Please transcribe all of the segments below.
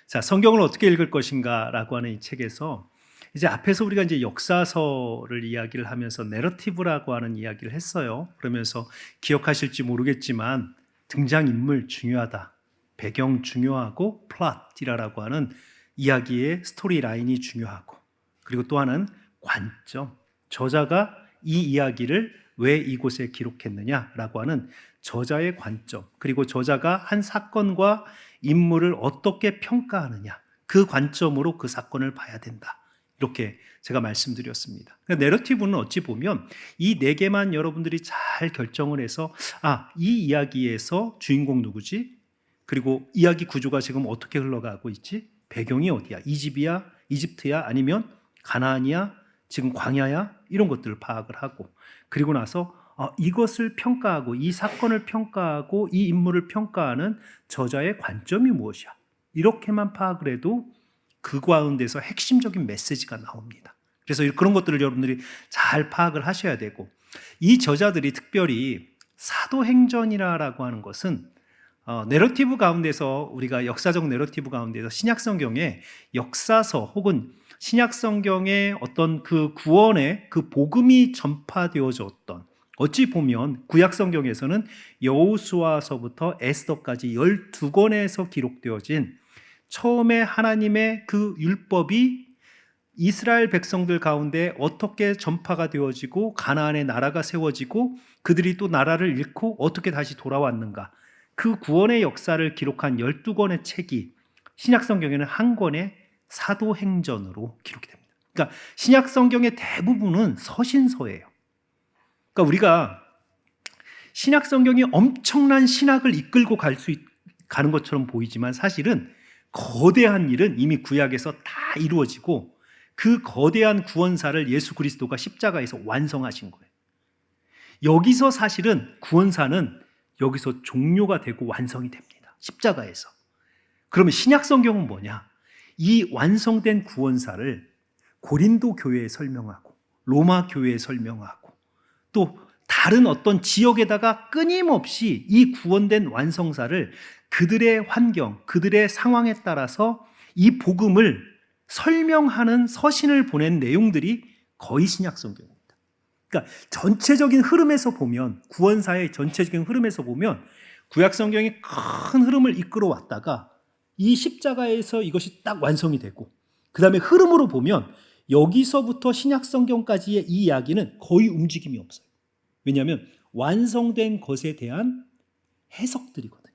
자, 성경을 어떻게 읽을 것인가라고 하는 이 책에서 이제 앞에서 우리가 이제 역사서를 이야기를 하면서 내러티브라고 하는 이야기를 했어요. 그러면서 기억하실지 모르겠지만 등장인물 중요하다, 배경 중요하고 플롯이라고 하는 이야기의 스토리 라인이 중요하고, 그리고 또 하나는 관점, 저자가 이 이야기를 왜 이곳에 기록했느냐라고 하는 저자의 관점, 그리고 저자가 한 사건과 인물을 어떻게 평가하느냐, 그 관점으로 그 사건을 봐야 된다, 이렇게 제가 말씀드렸습니다. 그러니까 내러티브는 어찌 보면 이 네 개만 여러분들이 잘 결정을 해서 이 이야기에서 주인공 누구지? 그리고 이야기 구조가 지금 어떻게 흘러가고 있지? 배경이 어디야? 이집트야? 아니면 가나안이야? 지금 광야야? 이런 것들을 파악을 하고, 그리고 나서 이것을 평가하고, 이 사건을 평가하고, 이 인물을 평가하는 저자의 관점이 무엇이야? 이렇게만 파악을 해도 그 가운데서 핵심적인 메시지가 나옵니다. 그래서 그런 것들을 여러분들이 잘 파악을 하셔야 되고, 이 저자들이 특별히 사도행전이라고 하는 것은 내러티브 가운데서, 우리가 역사적 내러티브 가운데서 신약성경의 역사서 혹은 신약성경의 어떤 그 구원의 그 복음이 전파되어졌던, 어찌 보면 구약성경에서는 여호수아서부터 에스더까지 12권에서 기록되어진 처음에 하나님의 그 율법이 이스라엘 백성들 가운데 어떻게 전파가 되어지고 가나안의 나라가 세워지고 그들이 또 나라를 잃고 어떻게 다시 돌아왔는가, 그 구원의 역사를 기록한 12권의 책이 신약성경에는 한 권의 사도행전으로 기록이 됩니다. 그러니까 신약성경의 대부분은 서신서예요. 그러니까 우리가 신약성경이 엄청난 신학을 이끌고 가는 것처럼 보이지만, 사실은 거대한 일은 이미 구약에서 다 이루어지고 그 거대한 구원사를 예수 그리스도가 십자가에서 완성하신 거예요. 여기서 사실은 구원사는 여기서 종료가 되고 완성이 됩니다. 십자가에서. 그러면 신약 성경은 뭐냐? 이 완성된 구원사를 고린도 교회에 설명하고 로마 교회에 설명하고 또 다른 어떤 지역에다가 끊임없이 이 구원된 완성사를 그들의 환경, 그들의 상황에 따라서 이 복음을 설명하는 서신을 보낸 내용들이 거의 신약 성경입니다. 그러니까 전체적인 흐름에서 보면, 구원사의 전체적인 흐름에서 보면 구약 성경이 큰 흐름을 이끌어 왔다가 이 십자가에서 이것이 딱 완성이 되고, 그 다음에 흐름으로 보면 여기서부터 신약 성경까지의 이 이야기는 거의 움직임이 없어요. 왜냐하면 완성된 것에 대한 해석들이거든요.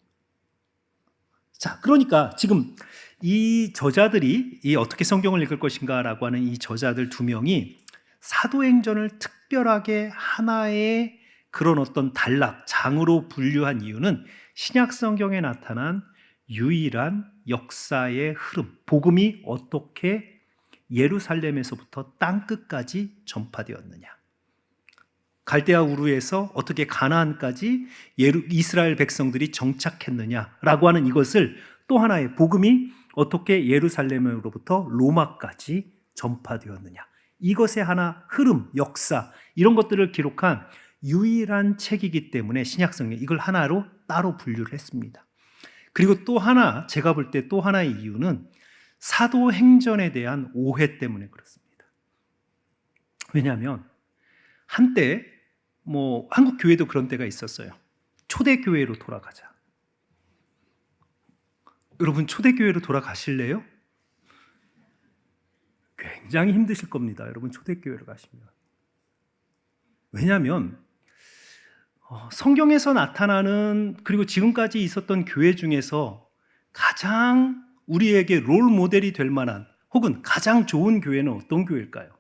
자, 그러니까 지금 이 저자들이 이 어떻게 성경을 읽을 것인가라고 하는 이 저자들 두 명이 사도행전을 특별하게 하나의 그런 어떤 단락장으로 분류한 이유는 신약 성경에 나타난 유일한 역사의 흐름, 복음이 어떻게 예루살렘에서부터 땅끝까지 전파되었느냐, 갈대아 우르에서 어떻게 가나안까지 이스라엘 백성들이 정착했느냐라고 하는 이것을, 또 하나의 복음이 어떻게 예루살렘으로부터 로마까지 전파되었느냐, 이것의 하나 흐름, 역사, 이런 것들을 기록한 유일한 책이기 때문에 신약성경 이걸 하나로 따로 분류를 했습니다. 그리고 또 하나, 제가 볼 때 또 하나의 이유는 사도행전에 대한 오해 때문에 그렇습니다. 왜냐하면 한때 한국 교회도 그런 때가 있었어요. 초대교회로 돌아가자. 여러분, 초대교회로 돌아가실래요? 굉장히 힘드실 겁니다. 여러분, 초대교회로 가시면. 왜냐하면 성경에서 나타나는, 그리고 지금까지 있었던 교회 중에서 가장 우리에게 롤 모델이 될 만한 혹은 가장 좋은 교회는 어떤 교회일까요?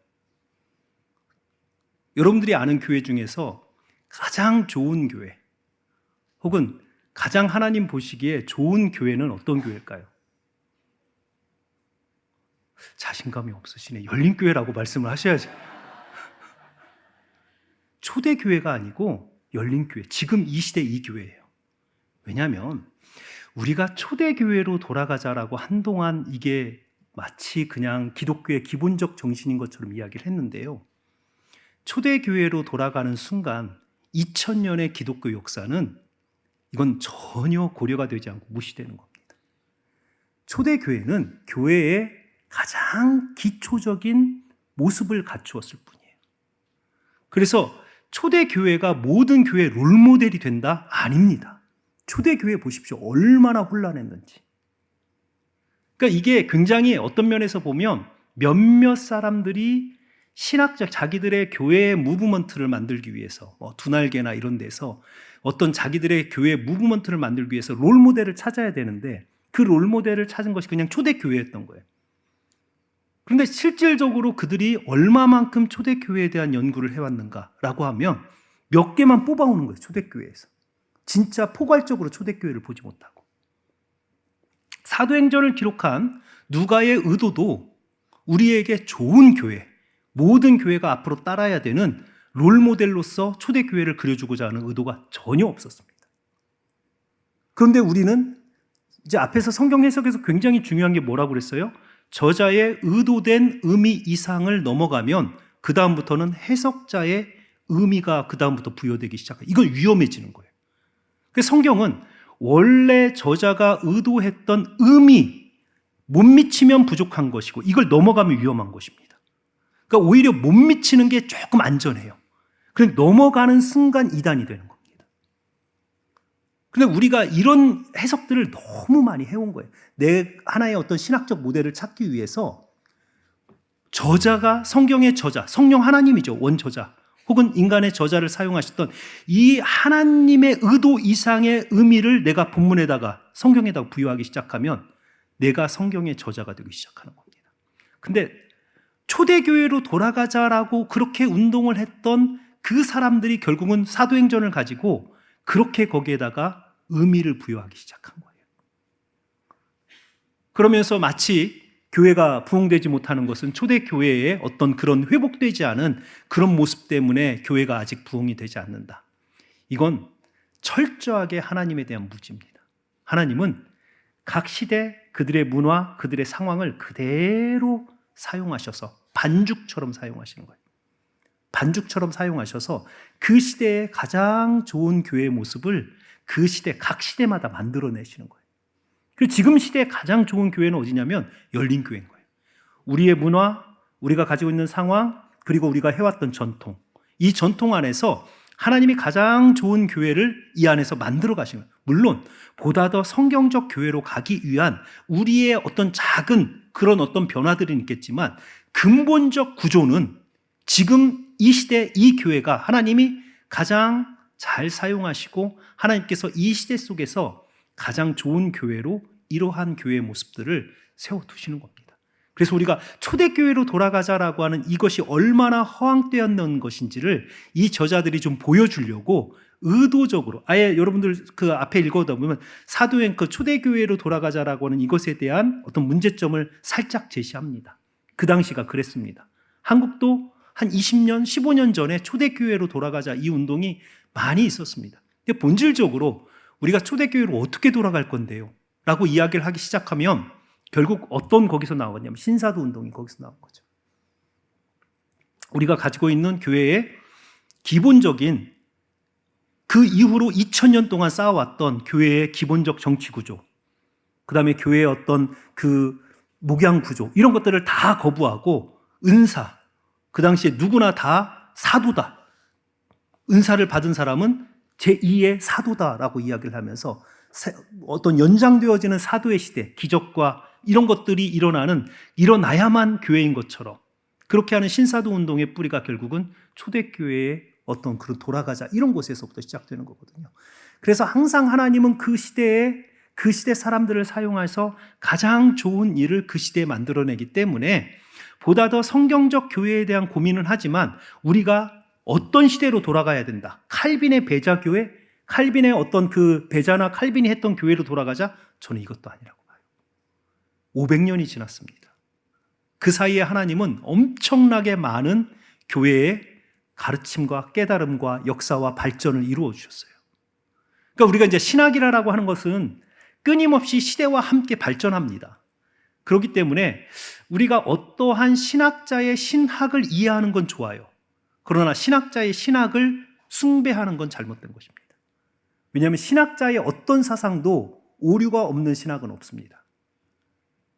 여러분들이 아는 교회 중에서 가장 좋은 교회 혹은 가장 하나님 보시기에 좋은 교회는 어떤 교회일까요? 자신감이 없으시네. 열린교회라고 말씀을 하셔야지. 초대교회가 아니고 열린교회, 지금 이 시대 이 교회예요. 왜냐하면 우리가 초대교회로 돌아가자라고 한동안 이게 마치 그냥 기독교의 기본적 정신인 것처럼 이야기를 했는데요, 초대교회로 돌아가는 순간 2000년의 기독교 역사는 이건 전혀 고려가 되지 않고 무시되는 겁니다. 초대교회는 교회의 가장 기초적인 모습을 갖추었을 뿐이에요. 그래서 초대교회가 모든 교회의 롤모델이 된다? 아닙니다. 초대교회 보십시오. 얼마나 혼란했는지. 그러니까 이게 굉장히 어떤 면에서 보면 몇몇 사람들이 신학적 자기들의 교회의 무브먼트를 만들기 위해서 두날개나 이런 데서 어떤 자기들의 교회 무브먼트를 만들기 위해서 롤모델을 찾아야 되는데 그 롤모델을 찾은 것이 그냥 초대교회였던 거예요. 그런데 실질적으로 그들이 얼마만큼 초대교회에 대한 연구를 해왔는가라고 하면 몇 개만 뽑아오는 거예요. 초대교회에서. 진짜 포괄적으로 초대교회를 보지 못하고. 사도행전을 기록한 누가의 의도도 우리에게 좋은 교회, 모든 교회가 앞으로 따라야 되는 롤모델로서 초대교회를 그려주고자 하는 의도가 전혀 없었습니다. 그런데 우리는 이제 앞에서 성경 해석에서 굉장히 중요한 게 뭐라고 그랬어요? 저자의 의도된 의미 이상을 넘어가면 그 다음부터는 해석자의 의미가 그 다음부터 부여되기 시작해요. 이건 위험해지는 거예요. 그래서 성경은 원래 저자가 의도했던 의미 못 미치면 부족한 것이고 이걸 넘어가면 위험한 것입니다. 그러니까 오히려 못 미치는 게 조금 안전해요. 그럼 넘어가는 순간 이단이 되는 겁니다. 근데 우리가 이런 해석들을 너무 많이 해온 거예요. 내 하나의 어떤 신학적 모델을 찾기 위해서 저자가 성경의 저자, 성령 하나님이죠. 원저자 혹은 인간의 저자를 사용하셨던 이 하나님의 의도 이상의 의미를 내가 본문에다가 성경에다가 부여하기 시작하면 내가 성경의 저자가 되기 시작하는 겁니다. 근데 초대교회로 돌아가자라고 그렇게 운동을 했던 그 사람들이 결국은 사도행전을 가지고 그렇게 거기에다가 의미를 부여하기 시작한 거예요. 그러면서 마치 교회가 부흥되지 못하는 것은 초대교회의 어떤 그런 회복되지 않은 그런 모습 때문에 교회가 아직 부흥이 되지 않는다. 이건 철저하게 하나님에 대한 무지입니다. 하나님은 각 시대 그들의 문화, 그들의 상황을 그대로 사용하셔서 반죽처럼 사용하시는 거예요. 반죽처럼 사용하셔서 그 시대의 가장 좋은 교회의 모습을 그 시대, 각 시대마다 만들어내시는 거예요. 그리고 지금 시대의 가장 좋은 교회는 어디냐면 열린 교회인 거예요. 우리의 문화, 우리가 가지고 있는 상황, 그리고 우리가 해왔던 전통, 이 전통 안에서 하나님이 가장 좋은 교회를 이 안에서 만들어 가시는 거예요. 물론 보다 더 성경적 교회로 가기 위한 우리의 어떤 작은 그런 어떤 변화들은 있겠지만 근본적 구조는 지금 이 시대 이 교회가 하나님이 가장 잘 사용하시고 하나님께서 이 시대 속에서 가장 좋은 교회로 이러한 교회의 모습들을 세워두시는 겁니다. 그래서 우리가 초대교회로 돌아가자라고 하는 이것이 얼마나 허황되었는 것인지를 이 저자들이 좀 보여주려고 의도적으로 아예 여러분들 그 앞에 읽어다 보면 사도행 그 초대교회로 돌아가자라고 하는 이것에 대한 어떤 문제점을 살짝 제시합니다. 그 당시가 그랬습니다. 한국도 한 20년, 15년 전에 초대교회로 돌아가자 이 운동이 많이 있었습니다. 근데 본질적으로 우리가 초대교회로 어떻게 돌아갈 건데요? 라고 이야기를 하기 시작하면 결국 어떤 거기서 나오냐면 신사도 운동이 거기서 나온 거죠. 우리가 가지고 있는 교회의 기본적인 그 이후로 2000년 동안 쌓아왔던 교회의 기본적 정치 구조, 그 다음에 교회의 어떤 그 목양 구조 이런 것들을 다 거부하고 은사, 그 당시에 누구나 다 사도다. 은사를 받은 사람은 제2의 사도다라고 이야기를 하면서 어떤 연장되어지는 사도의 시대, 기적과 이런 것들이 일어나야만 교회인 것처럼 그렇게 하는 신사도 운동의 뿌리가 결국은 초대교회의 어떤 그런 돌아가자 이런 곳에서부터 시작되는 거거든요. 그래서 항상 하나님은 그 시대 사람들을 사용해서 가장 좋은 일을 그 시대에 만들어내기 때문에 보다 더 성경적 교회에 대한 고민은 하지만 우리가 어떤 시대로 돌아가야 된다. 칼빈의 배자 교회, 칼빈의 어떤 그 배자나 칼빈이 했던 교회로 돌아가자? 저는 이것도 아니라고 봐요. 500년이 지났습니다. 그 사이에 하나님은 엄청나게 많은 교회의 가르침과 깨달음과 역사와 발전을 이루어 주셨어요. 그러니까 우리가 이제 신학이라고 하는 것은 끊임없이 시대와 함께 발전합니다. 그렇기 때문에 우리가 어떠한 신학자의 신학을 이해하는 건 좋아요. 그러나 신학자의 신학을 숭배하는 건 잘못된 것입니다. 왜냐하면 신학자의 어떤 사상도 오류가 없는 신학은 없습니다.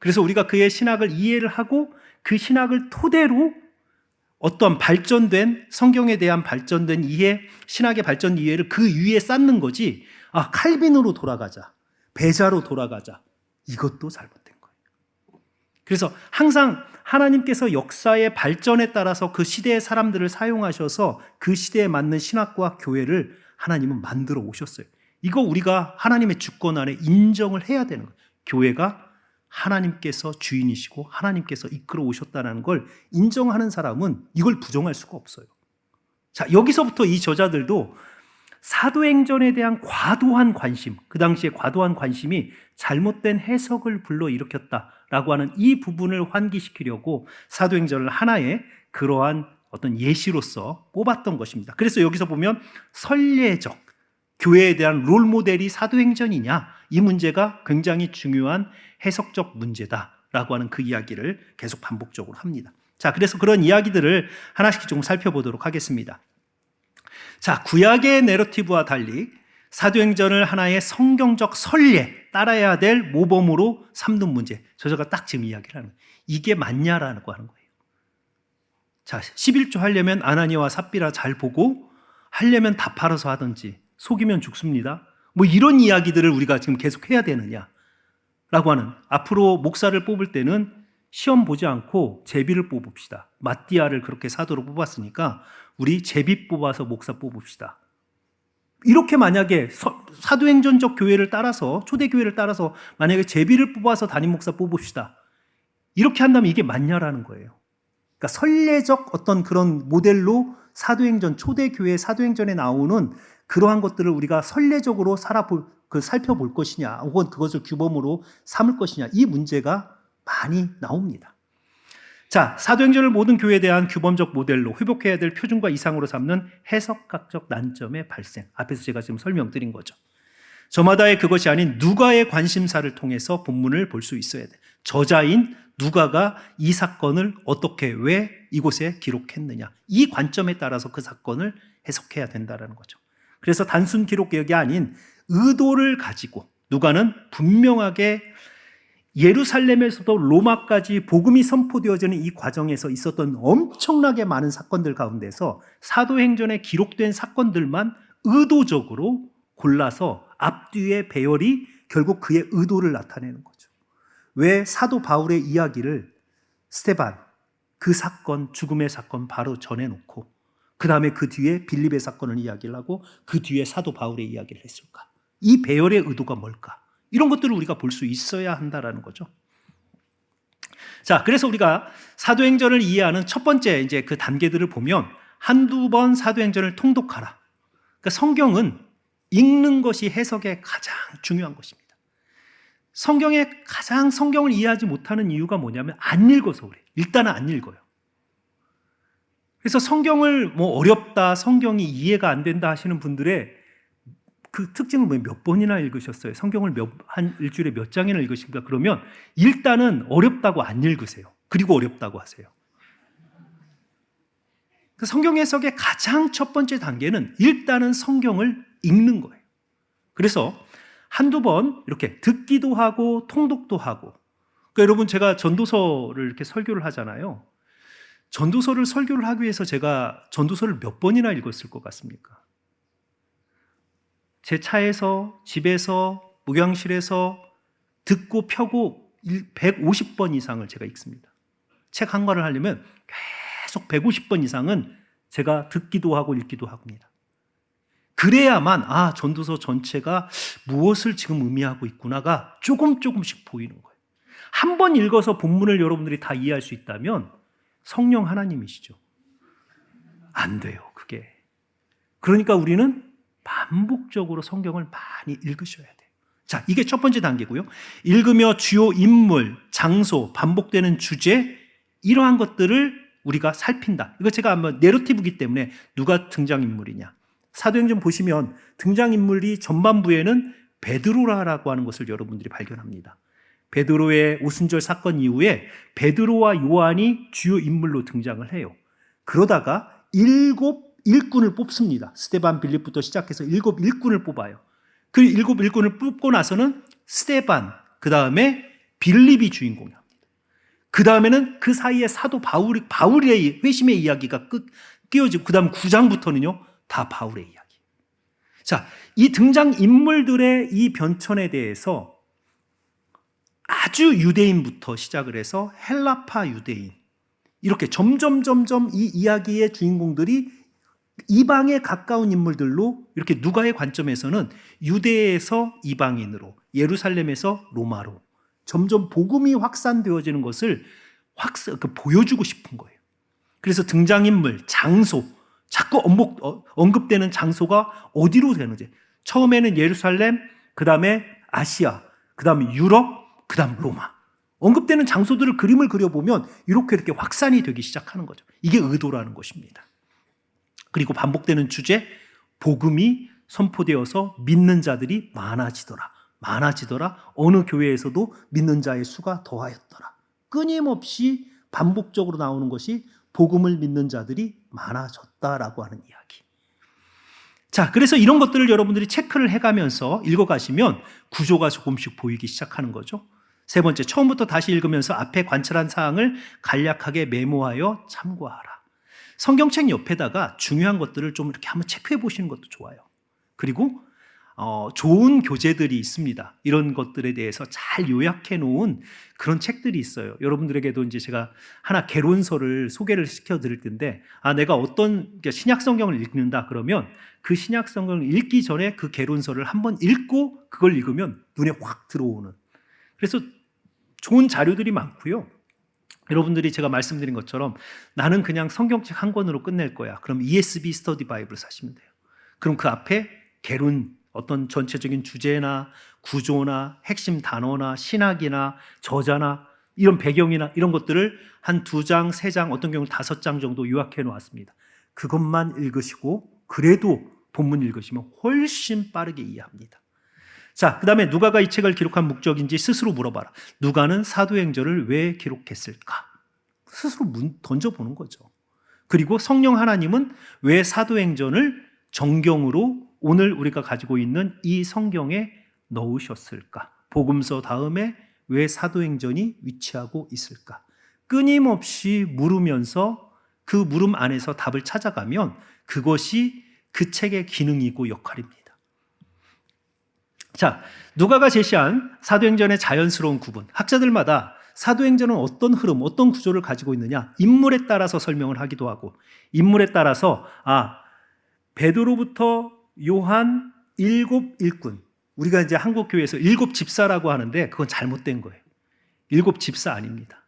그래서 우리가 그의 신학을 이해를 하고 그 신학을 토대로 어떤 발전된 성경에 대한 발전된 이해, 신학의 발전 이해를 그 위에 쌓는 거지. 아, 칼빈으로 돌아가자, 베자로 돌아가자, 이것도 잘못된 거예요. 그래서 항상 하나님께서 역사의 발전에 따라서 그 시대의 사람들을 사용하셔서 그 시대에 맞는 신학과 교회를 하나님은 만들어 오셨어요. 이거 우리가 하나님의 주권 안에 인정을 해야 되는 거예요. 교회가 하나님께서 주인이시고 하나님께서 이끌어 오셨다는 걸 인정하는 사람은 이걸 부정할 수가 없어요. 자, 여기서부터 이 저자들도 사도행전에 대한 과도한 관심, 그 당시에 과도한 관심이 잘못된 해석을 불러일으켰다라고 하는 이 부분을 환기시키려고 사도행전을 하나의 그러한 어떤 예시로서 뽑았던 것입니다. 그래서 여기서 보면 선례적, 교회에 대한 롤모델이 사도행전이냐, 이 문제가 굉장히 중요한 해석적 문제다라고 하는 그 이야기를 계속 반복적으로 합니다. 자, 그래서 그런 이야기들을 하나씩 좀 살펴보도록 하겠습니다. 자, 구약의 내러티브와 달리 사도행전을 하나의 성경적 선례, 따라야 될 모범으로 삼는 문제, 저자가 딱 지금 이야기를 하는 거예요. 이게 맞냐라고 하는 거예요. 자, 11조 하려면 아나니아와 삽비라 잘 보고, 하려면 다 팔아서 하든지 속이면 죽습니다. 뭐 이런 이야기들을 우리가 지금 계속 해야 되느냐 라고 하는, 앞으로 목사를 뽑을 때는 시험 보지 않고 제비를 뽑읍시다. 마띠아를 그렇게 사도로 뽑았으니까 우리 제비 뽑아서 목사 뽑읍시다. 이렇게 만약에 사도행전적 교회를 따라서, 초대교회를 따라서 만약에 제비를 뽑아서 담임 목사 뽑읍시다, 이렇게 한다면 이게 맞냐라는 거예요. 그러니까 선례적 어떤 그런 모델로 사도행전, 초대교회 사도행전에 나오는 그러한 것들을 우리가 선례적으로 살펴볼 것이냐, 혹은 그것을 규범으로 삼을 것이냐, 이 문제가 많이 나옵니다. 자, 사도행전을 모든 교회에 대한 규범적 모델로 회복해야 될 표준과 이상으로 삼는 해석학적 난점의 발생, 앞에서 제가 지금 설명드린 거죠. 저마다의 그것이 아닌 누가의 관심사를 통해서 본문을 볼 수 있어야 돼. 저자인 누가가 이 사건을 어떻게, 왜 이곳에 기록했느냐, 이 관점에 따라서 그 사건을 해석해야 된다는 거죠. 그래서 단순 기록 개혁이 아닌 의도를 가지고 누가는 분명하게 예루살렘에서도 로마까지 복음이 선포되어지는 이 과정에서 있었던 엄청나게 많은 사건들 가운데서 사도행전에 기록된 사건들만 의도적으로 골라서 앞뒤의 배열이 결국 그의 의도를 나타내는 거죠. 왜 사도 바울의 이야기를 스데반, 그 사건, 죽음의 사건 바로 전해놓고 그 다음에 그 뒤에 빌립의 사건을 이야기를 하고 그 뒤에 사도 바울의 이야기를 했을까? 이 배열의 의도가 뭘까? 이런 것들을 우리가 볼 수 있어야 한다라는 거죠. 자, 그래서 우리가 사도행전을 이해하는 첫 번째 이제 그 단계들을 보면 한두 번 사도행전을 통독하라. 그러니까 성경은 읽는 것이 해석에 가장 중요한 것입니다. 성경을 이해하지 못하는 이유가 뭐냐면 안 읽어서 그래. 일단은 안 읽어요. 그래서 성경을 뭐 어렵다, 성경이 이해가 안 된다 하시는 분들의 그 특징을 몇 번이나 읽으셨어요? 성경을 한 일주일에 몇 장이나 읽으십니까? 그러면 일단은 어렵다고 안 읽으세요. 그리고 어렵다고 하세요. 성경 해석의 가장 첫 번째 단계는 일단은 성경을 읽는 거예요. 그래서 한두 번 이렇게 듣기도 하고 통독도 하고. 그러니까 여러분, 제가 전도서를 이렇게 설교를 하잖아요. 전도서를 설교를 하기 위해서 제가 전도서를 몇 번이나 읽었을 것 같습니까? 제 차에서, 집에서, 목양실에서 듣고 펴고 150번 이상을 제가 읽습니다. 책 한 권을 하려면 계속 150번 이상은 제가 듣기도 하고 읽기도 합니다. 그래야만 전도서 전체가 무엇을 지금 의미하고 있구나가 조금씩 보이는 거예요. 한 번 읽어서 본문을 여러분들이 다 이해할 수 있다면 성령 하나님이시죠. 안 돼요, 그게. 그러니까 우리는 반복적으로 성경을 많이 읽으셔야 돼요. 자, 이게 첫 번째 단계고요. 읽으며 주요 인물, 장소, 반복되는 주제, 이러한 것들을 우리가 살핀다. 이거 제가 한번 내러티브이기 때문에 누가 등장인물이냐. 사도행전 보시면 등장인물이 전반부에는 베드로라고 하는 것을 여러분들이 발견합니다. 베드로의 오순절 사건 이후에 베드로와 요한이 주요 인물로 등장을 해요. 그러다가 7 일꾼을 뽑습니다. 스데반, 빌립부터 시작해서 7 일꾼을 뽑아요. 그 7 일꾼을 뽑고 나서는 스데반, 그 다음에 빌립이 주인공이 합니다. 그 다음에는 그 사이에 사도 바울의 회심의 이야기가 끼어지고 그 다음 9장부터는요 다 바울의 이야기. 자, 이 등장 인물들의 이 변천에 대해서 아주 유대인부터 시작을 해서 헬라파 유대인, 이렇게 점점 이 이야기의 주인공들이 이방에 가까운 인물들로, 이렇게 누가의 관점에서는 유대에서 이방인으로, 예루살렘에서 로마로 점점 복음이 확산되어지는 것을 보여주고 싶은 거예요. 그래서 등장인물, 장소, 자꾸 언급되는 장소가 어디로 되는지, 처음에는 예루살렘, 그 다음에 아시아, 그 다음에 유럽, 그 다음 로마, 언급되는 장소들을 그림을 그려보면 이렇게 확산이 되기 시작하는 거죠. 이게 의도라는 것입니다. 그리고 반복되는 주제, 복음이 선포되어서 믿는 자들이 많아지더라. 어느 교회에서도 믿는 자의 수가 더하였더라. 끊임없이 반복적으로 나오는 것이 복음을 믿는 자들이 많아졌다라고 하는 이야기. 자, 그래서 이런 것들을 여러분들이 체크를 해가면서 읽어가시면 구조가 조금씩 보이기 시작하는 거죠. 세 번째, 처음부터 다시 읽으면서 앞에 관찰한 사항을 간략하게 메모하여 참고하라. 성경책 옆에다가 중요한 것들을 좀 이렇게 한번 체크해 보시는 것도 좋아요. 그리고 좋은 교재들이 있습니다. 이런 것들에 대해서 잘 요약해 놓은 그런 책들이 있어요. 여러분들에게도 이제 제가 하나 개론서를 소개를 시켜 드릴 텐데, 내가 어떤 신약 성경을 읽는다 그러면 그 신약 성경을 읽기 전에 그 개론서를 한번 읽고 그걸 읽으면 눈에 확 들어오는, 그래서 좋은 자료들이 많고요. 여러분들이 제가 말씀드린 것처럼 나는 그냥 성경책 한 권으로 끝낼 거야. 그럼 ESV 스터디 바이블을 사시면 돼요. 그럼 그 앞에 개론, 어떤 전체적인 주제나 구조나 핵심 단어나 신학이나 저자나 이런 배경이나 이런 것들을 한 2장, 3장, 어떤 경우는 5장 정도 요약해 놓았습니다. 그것만 읽으시고, 그래도 본문 읽으시면 훨씬 빠르게 이해합니다. 자, 그 다음에 누가가 이 책을 기록한 목적인지 스스로 물어봐라. 누가는 사도행전을 왜 기록했을까? 스스로 던져보는 거죠. 그리고 성령 하나님은 왜 사도행전을 정경으로 오늘 우리가 가지고 있는 이 성경에 넣으셨을까? 복음서 다음에 왜 사도행전이 위치하고 있을까? 끊임없이 물으면서 그 물음 안에서 답을 찾아가면 그것이 그 책의 기능이고 역할입니다. 자, 누가가 제시한 사도행전의 자연스러운 구분, 학자들마다 사도행전은 어떤 흐름, 어떤 구조를 가지고 있느냐, 인물에 따라서 설명을 하기도 하고, 인물에 따라서 베드로부터 요한 7 일꾼, 우리가 이제 한국 교회에서 7 집사라고 하는데 그건 잘못된 거예요. 7 집사 아닙니다.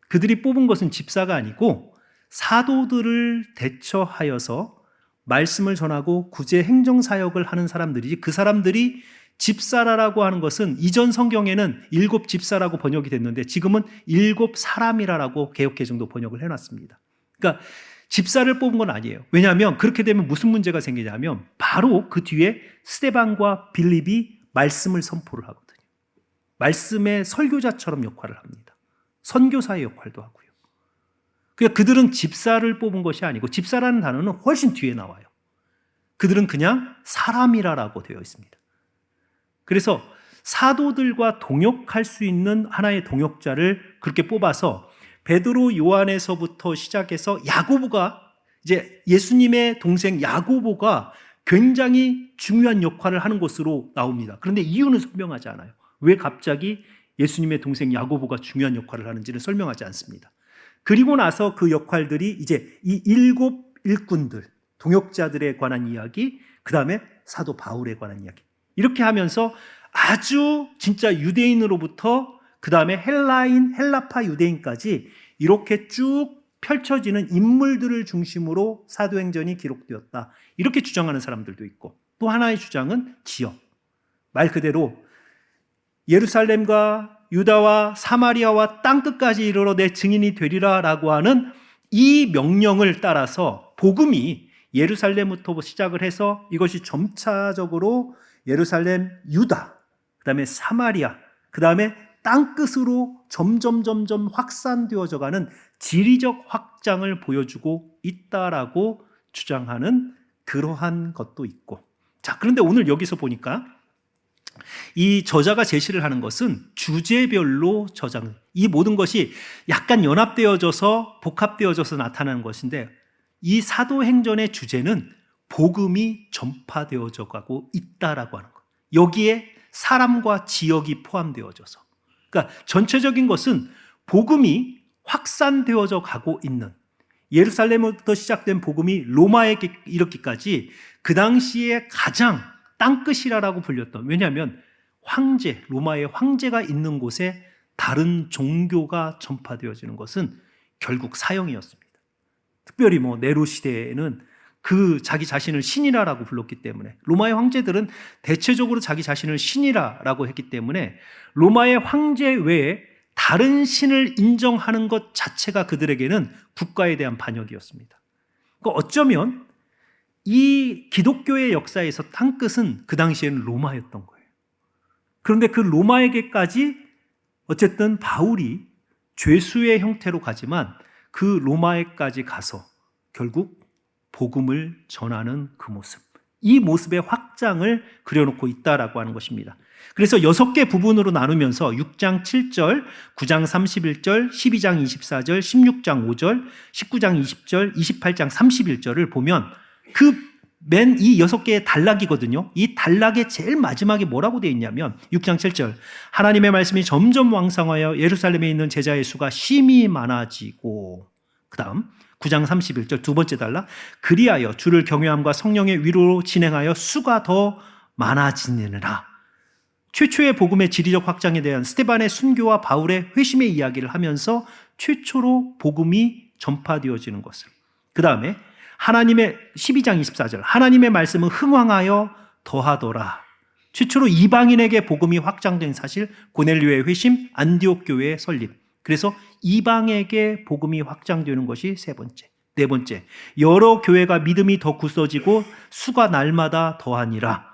그들이 뽑은 것은 집사가 아니고 사도들을 대처하여서 말씀을 전하고 구제 행정 사역을 하는 사람들이지, 그 사람들이 집사라고 하는 것은 이전 성경에는 7 집사라고 번역이 됐는데 지금은 7 사람이라고 개역개정도 번역을 해놨습니다. 그러니까 집사를 뽑은 건 아니에요. 왜냐하면 그렇게 되면 무슨 문제가 생기냐면 바로 그 뒤에 스데반과 빌립이 말씀을 선포를 하거든요. 말씀의 설교자처럼 역할을 합니다. 선교사의 역할도 하고요. 그러니까 그들은 집사를 뽑은 것이 아니고, 집사라는 단어는 훨씬 뒤에 나와요. 그들은 그냥 사람이라고 되어 있습니다. 그래서 사도들과 동역할 수 있는 하나의 동역자를 그렇게 뽑아서 베드로, 요한에서부터 시작해서 야고보가, 이제 예수님의 동생 야고보가 굉장히 중요한 역할을 하는 것으로 나옵니다. 그런데 이유는 설명하지 않아요. 왜 갑자기 예수님의 동생 야고보가 중요한 역할을 하는지는 설명하지 않습니다. 그리고 나서 그 역할들이 이제 이 7 일꾼들, 동역자들에 관한 이야기, 그 다음에 사도 바울에 관한 이야기, 이렇게 하면서 아주 진짜 유대인으로부터 그 다음에 헬라파 유대인까지 이렇게 쭉 펼쳐지는 인물들을 중심으로 사도행전이 기록되었다, 이렇게 주장하는 사람들도 있고, 또 하나의 주장은 지역, 말 그대로 예루살렘과 유다와 사마리아와 땅끝까지 이르러 내 증인이 되리라 라고 하는 이 명령을 따라서 복음이 예루살렘부터 시작을 해서 이것이 점차적으로 예루살렘, 유다, 그 다음에 사마리아, 그 다음에 땅끝으로 점점 확산되어져 가는 지리적 확장을 보여주고 있다라고 주장하는 그러한 것도 있고. 자, 그런데 오늘 여기서 보니까 이 저자가 제시를 하는 것은 주제별로 저장, 이 모든 것이 약간 연합되어져서 복합되어져서 나타나는 것인데, 이 사도행전의 주제는 복음이 전파되어져 가고 있다라고 하는 것. 여기에 사람과 지역이 포함되어져서, 그러니까 전체적인 것은 복음이 확산되어져 가고 있는, 예루살렘부터 시작된 복음이 로마에 이르기까지 그 당시에 가장 땅끝이라고 불렸던, 왜냐하면 황제, 로마의 황제가 있는 곳에 다른 종교가 전파되어지는 것은 결국 사형이었습니다. 특별히 네로 시대에는 그 자기 자신을 신이라고 불렀기 때문에, 로마의 황제들은 대체적으로 자기 자신을 신이라고 했기 때문에 로마의 황제 외에 다른 신을 인정하는 것 자체가 그들에게는 국가에 대한 반역이었습니다. 그러니까 어쩌면 이 기독교의 역사에서 땅끝은 그 당시에는 로마였던 거예요. 그런데 그 로마에게까지 어쨌든 바울이 죄수의 형태로 가지만 그 로마에까지 가서 결국 복음을 전하는 그 모습, 이 모습의 확장을 그려놓고 있다라고 하는 것입니다. 그래서 6개 부분으로 나누면서 6장 7절, 9장 31절, 12장 24절, 16장 5절, 19장 20절, 28장 31절을 보면 이 6개의 단락이거든요. 이 단락의 제일 마지막에 뭐라고 되어 있냐면 6장 7절, 하나님의 말씀이 점점 왕성하여 예루살렘에 있는 제자의 수가 심히 많아지고, 그 다음 9장 31절 두 번째 단락, 그리하여 주를 경외함과 성령의 위로로 진행하여 수가 더 많아지느니라. 최초의 복음의 지리적 확장에 대한 스데반의 순교와 바울의 회심의 이야기를 하면서 최초로 복음이 전파되어지는 것을, 그 다음에 하나님의 12장 24절, 하나님의 말씀은 흥왕하여 더하더라. 최초로 이방인에게 복음이 확장된 사실, 고넬료의 회심, 안디옥 교회의 설립. 그래서 이방에게 복음이 확장되는 것이 세 번째. 네 번째, 여러 교회가 믿음이 더 굳어지고 수가 날마다 더하니라.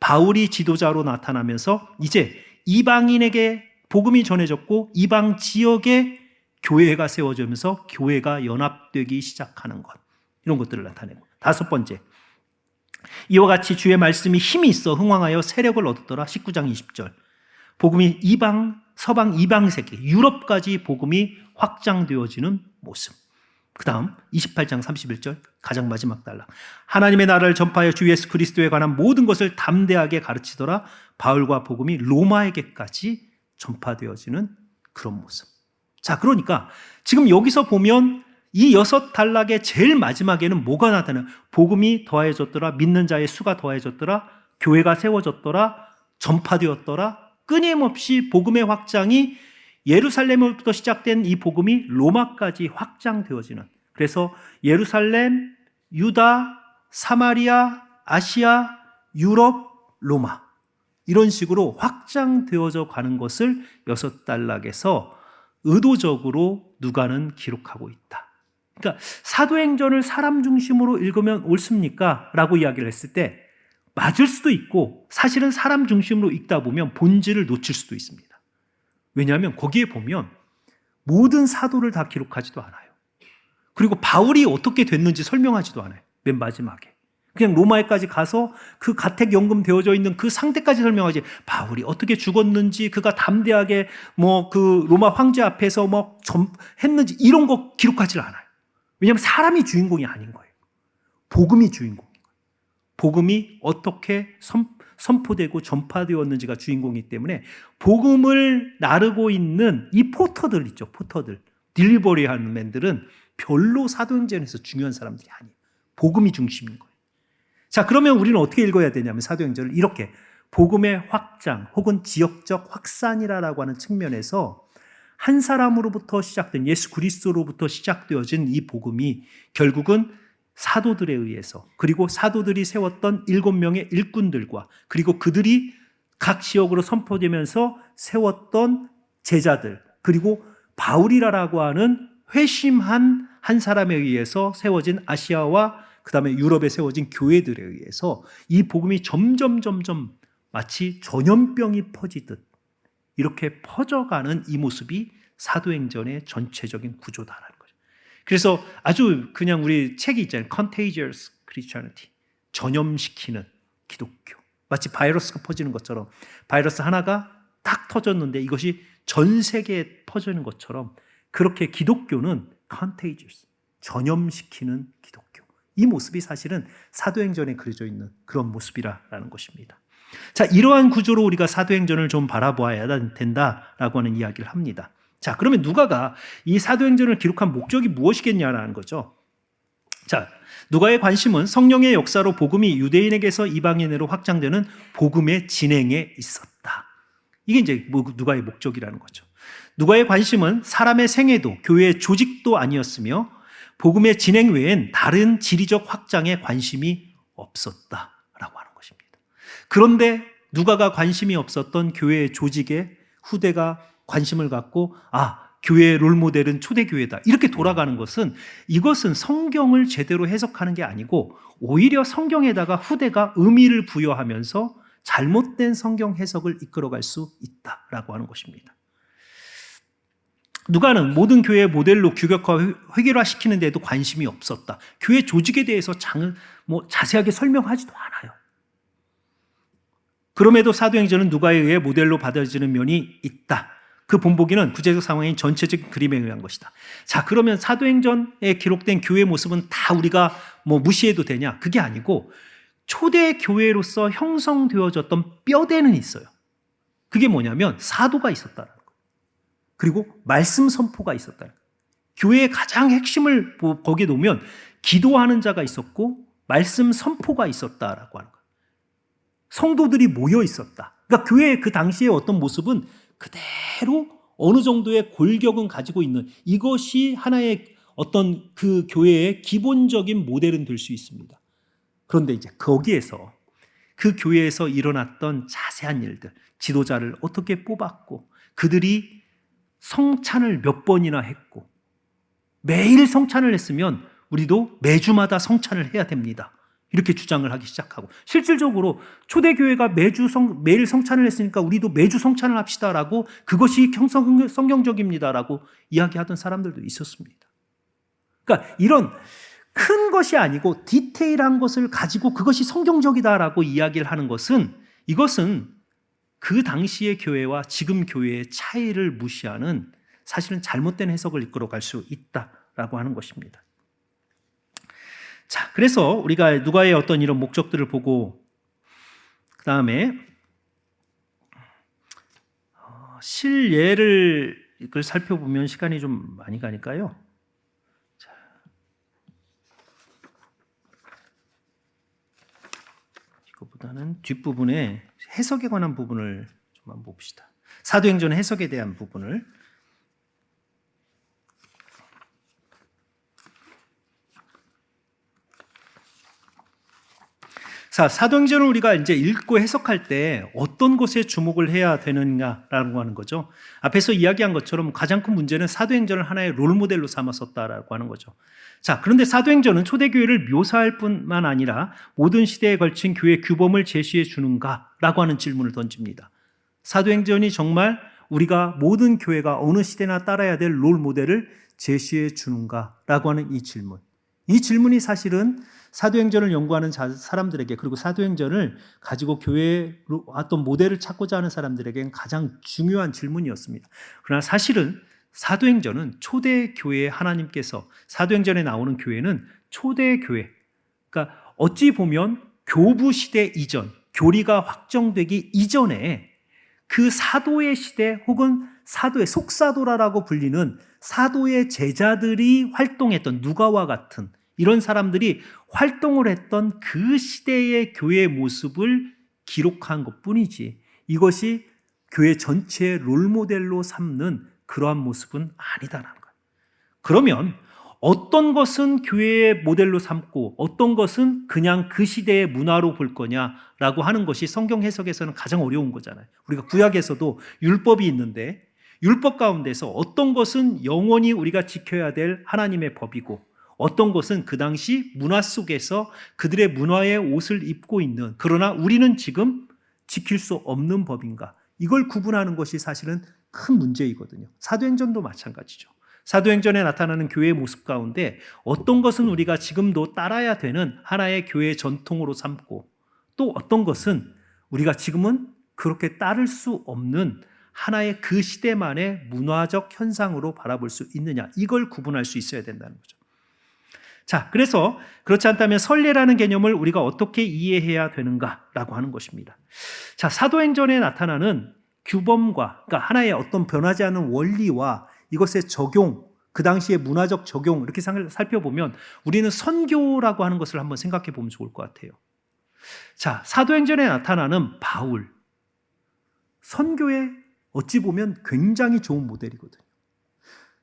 바울이 지도자로 나타나면서 이제 이방인에게 복음이 전해졌고 이방 지역에 교회가 세워지면서 교회가 연합되기 시작하는 것, 이런 것들을 나타내고, 다섯 번째, 이와 같이 주의 말씀이 힘이 있어 흥왕하여 세력을 얻었더라. 19장 20절, 복음이 서방 이방 세계, 유럽까지 복음이 확장되어지는 모습. 그 다음 28장 31절 가장 마지막 단락, 하나님의 나라를 전파하여 주 예수 그리스도에 관한 모든 것을 담대하게 가르치더라. 바울과 복음이 로마에게까지 전파되어지는 그런 모습. 자, 그러니까 지금 여기서 보면 이 6단락의 제일 마지막에는 뭐가 나타나요? 복음이 더해졌더라, 믿는 자의 수가 더해졌더라, 교회가 세워졌더라, 전파되었더라. 끊임없이 복음의 확장이 예루살렘으로부터 시작된 이 복음이 로마까지 확장되어지는, 그래서 예루살렘, 유다, 사마리아, 아시아, 유럽, 로마, 이런 식으로 확장되어져 가는 것을 6단락에서 의도적으로 누가는 기록하고 있다. 그러니까 사도행전을 사람 중심으로 읽으면 옳습니까? 라고 이야기를 했을 때 맞을 수도 있고, 사실은 사람 중심으로 읽다 보면 본질을 놓칠 수도 있습니다. 왜냐하면 거기에 보면 모든 사도를 다 기록하지도 않아요. 그리고 바울이 어떻게 됐는지 설명하지도 않아요. 맨 마지막에 그냥 로마에까지 가서 그 가택 연금되어져 있는 그 상태까지 설명하지, 바울이 어떻게 죽었는지, 그가 담대하게 그 로마 황제 앞에서 했는지, 이런 거 기록하지 않아요. 왜냐하면 사람이 주인공이 아닌 거예요. 복음이 주인공인 거예요. 복음이 어떻게 선포되고 전파되었는지가 주인공이기 때문에 복음을 나르고 있는 이 포터들 있죠. 포터들, 딜리버리 하는 맨들은 별로 사도행전에서 중요한 사람들이 아니에요. 복음이 중심인 거예요. 자, 그러면 우리는 어떻게 읽어야 되냐면 사도행전을 이렇게 복음의 확장 혹은 지역적 확산이라고 하는 측면에서 한 사람으로부터 시작된, 예수 그리스도로부터 시작되어진 이 복음이 결국은 사도들에 의해서, 그리고 사도들이 세웠던 7명의 일꾼들과, 그리고 그들이 각 지역으로 선포되면서 세웠던 제자들, 그리고 바울이라고 하는 회심한 한 사람에 의해서 세워진 아시아와 그 다음에 유럽에 세워진 교회들에 의해서 이 복음이 점점 마치 전염병이 퍼지듯 이렇게 퍼져가는 이 모습이 사도행전의 전체적인 구조다라는 거죠. 그래서 아주 그냥 우리 책이 있잖아요. Contagious Christianity, 전염시키는 기독교. 마치 바이러스가 퍼지는 것처럼 바이러스 하나가 딱 터졌는데 이것이 전 세계에 퍼지는 것처럼 그렇게 기독교는 contagious, 전염시키는 기독교. 이 모습이 사실은 사도행전에 그려져 있는 그런 모습이라는 것입니다. 자, 이러한 구조로 우리가 사도행전을 좀 바라보아야 된다라고 하는 이야기를 합니다. 자, 그러면 누가가 이 사도행전을 기록한 목적이 무엇이겠냐라는 거죠. 자, 누가의 관심은 성령의 역사로 복음이 유대인에게서 이방인으로 확장되는 복음의 진행에 있었다. 이게 이제 누가의 목적이라는 거죠. 누가의 관심은 사람의 생애도 교회의 조직도 아니었으며 복음의 진행 외엔 다른 지리적 확장에 관심이 없었다라고 하는 것입니다. 그런데 누가가 관심이 없었던 교회의 조직에 후대가 관심을 갖고 교회의 롤모델은 초대교회다 이렇게 돌아가는 것은 이것은 성경을 제대로 해석하는 게 아니고 오히려 성경에다가 후대가 의미를 부여하면서 잘못된 성경 해석을 이끌어갈 수 있다라고 하는 것입니다. 누가는 모든 교회의 모델로 규격화, 획일화시키는 데에도 관심이 없었다. 교회 조직에 대해서 자세하게 설명하지도 않아요. 그럼에도 사도행전은 누가에 의해 모델로 받아지는 면이 있다. 그 본보기는 구체적 상황인 전체적인 그림에 의한 것이다. 자, 그러면 사도행전에 기록된 교회 모습은 다 우리가 무시해도 되냐? 그게 아니고 초대 교회로서 형성되어졌던 뼈대는 있어요. 그게 뭐냐면 사도가 있었다는 거예요. 그리고 말씀 선포가 있었다. 교회의 가장 핵심을 거기에 놓으면 기도하는 자가 있었고 말씀 선포가 있었다라고 하는 거예요. 성도들이 모여 있었다. 그러니까 교회의 그 당시의 어떤 모습은 그대로 어느 정도의 골격은 가지고 있는 이것이 하나의 어떤 그 교회의 기본적인 모델은 될 수 있습니다. 그런데 이제 거기에서 그 교회에서 일어났던 자세한 일들, 지도자를 어떻게 뽑았고 그들이 성찬을 몇 번이나 했고 매일 성찬을 했으면 우리도 매주마다 성찬을 해야 됩니다. 이렇게 주장을 하기 시작하고 실질적으로 초대교회가 매일 성찬을 했으니까 우리도 매주 성찬을 합시다라고 그것이 성경적입니다라고 이야기하던 사람들도 있었습니다. 그러니까 이런 큰 것이 아니고 디테일한 것을 가지고 그것이 성경적이다라고 이야기를 하는 것은 이것은 그 당시의 교회와 지금 교회의 차이를 무시하는 사실은 잘못된 해석을 이끌어갈 수 있다라고 하는 것입니다. 자, 그래서 우리가 누가의 어떤 이런 목적들을 보고 그 다음에 실예를 이걸 살펴보면 시간이 좀 많이 가니까요. 자, 이거보다는 뒷부분에 해석에 관한 부분을 좀 한번 봅시다. 사도행전 해석에 대한 부분을. 자, 사도행전을 우리가 이제 읽고 해석할 때 어떤 것에 주목을 해야 되느냐라고 하는 거죠. 앞에서 이야기한 것처럼 가장 큰 문제는 사도행전을 하나의 롤모델로 삼았었다라고 하는 거죠. 자, 그런데 사도행전은 초대교회를 묘사할 뿐만 아니라 모든 시대에 걸친 교회 규범을 제시해 주는가라고 하는 질문을 던집니다. 사도행전이 정말 우리가 모든 교회가 어느 시대나 따라야 될 롤모델을 제시해 주는가라고 하는 이 질문. 이 질문이 사실은 사도행전을 연구하는 사람들에게 그리고 사도행전을 가지고 교회로 어떤 모델을 찾고자 하는 사람들에게는 가장 중요한 질문이었습니다. 그러나 사실은 사도행전은 초대교회의 하나님께서 사도행전에 나오는 교회는 초대교회, 그러니까 어찌 보면 교부 시대 이전, 교리가 확정되기 이전에 그 사도의 시대 혹은 사도의 속사도라고 불리는 사도의 제자들이 활동했던 누가와 같은 이런 사람들이 활동을 했던 그 시대의 교회의 모습을 기록한 것뿐이지 이것이 교회 전체의 롤모델로 삼는 그러한 모습은 아니다라는 거예요. 그러면 어떤 것은 교회의 모델로 삼고 어떤 것은 그냥 그 시대의 문화로 볼 거냐라고 하는 것이 성경 해석에서는 가장 어려운 거잖아요. 우리가 구약에서도 율법이 있는데 율법 가운데서 어떤 것은 영원히 우리가 지켜야 될 하나님의 법이고 어떤 것은 그 당시 문화 속에서 그들의 문화의 옷을 입고 있는 그러나 우리는 지금 지킬 수 없는 법인가 이걸 구분하는 것이 사실은 큰 문제이거든요. 사도행전도 마찬가지죠. 사도행전에 나타나는 교회의 모습 가운데 어떤 것은 우리가 지금도 따라야 되는 하나의 교회의 전통으로 삼고 또 어떤 것은 우리가 지금은 그렇게 따를 수 없는 하나의 그 시대만의 문화적 현상으로 바라볼 수 있느냐, 이걸 구분할 수 있어야 된다는 거죠. 자, 그래서 그렇지 않다면 선례라는 개념을 우리가 어떻게 이해해야 되는가라고 하는 것입니다. 자, 사도행전에 나타나는 규범과, 그러니까 하나의 어떤 변하지 않는 원리와 이것의 적용, 그 당시의 문화적 적용, 이렇게 살펴보면 우리는 선교라고 하는 것을 한번 생각해 보면 좋을 것 같아요. 자, 사도행전에 나타나는 바울, 선교에 어찌 보면 굉장히 좋은 모델이거든요.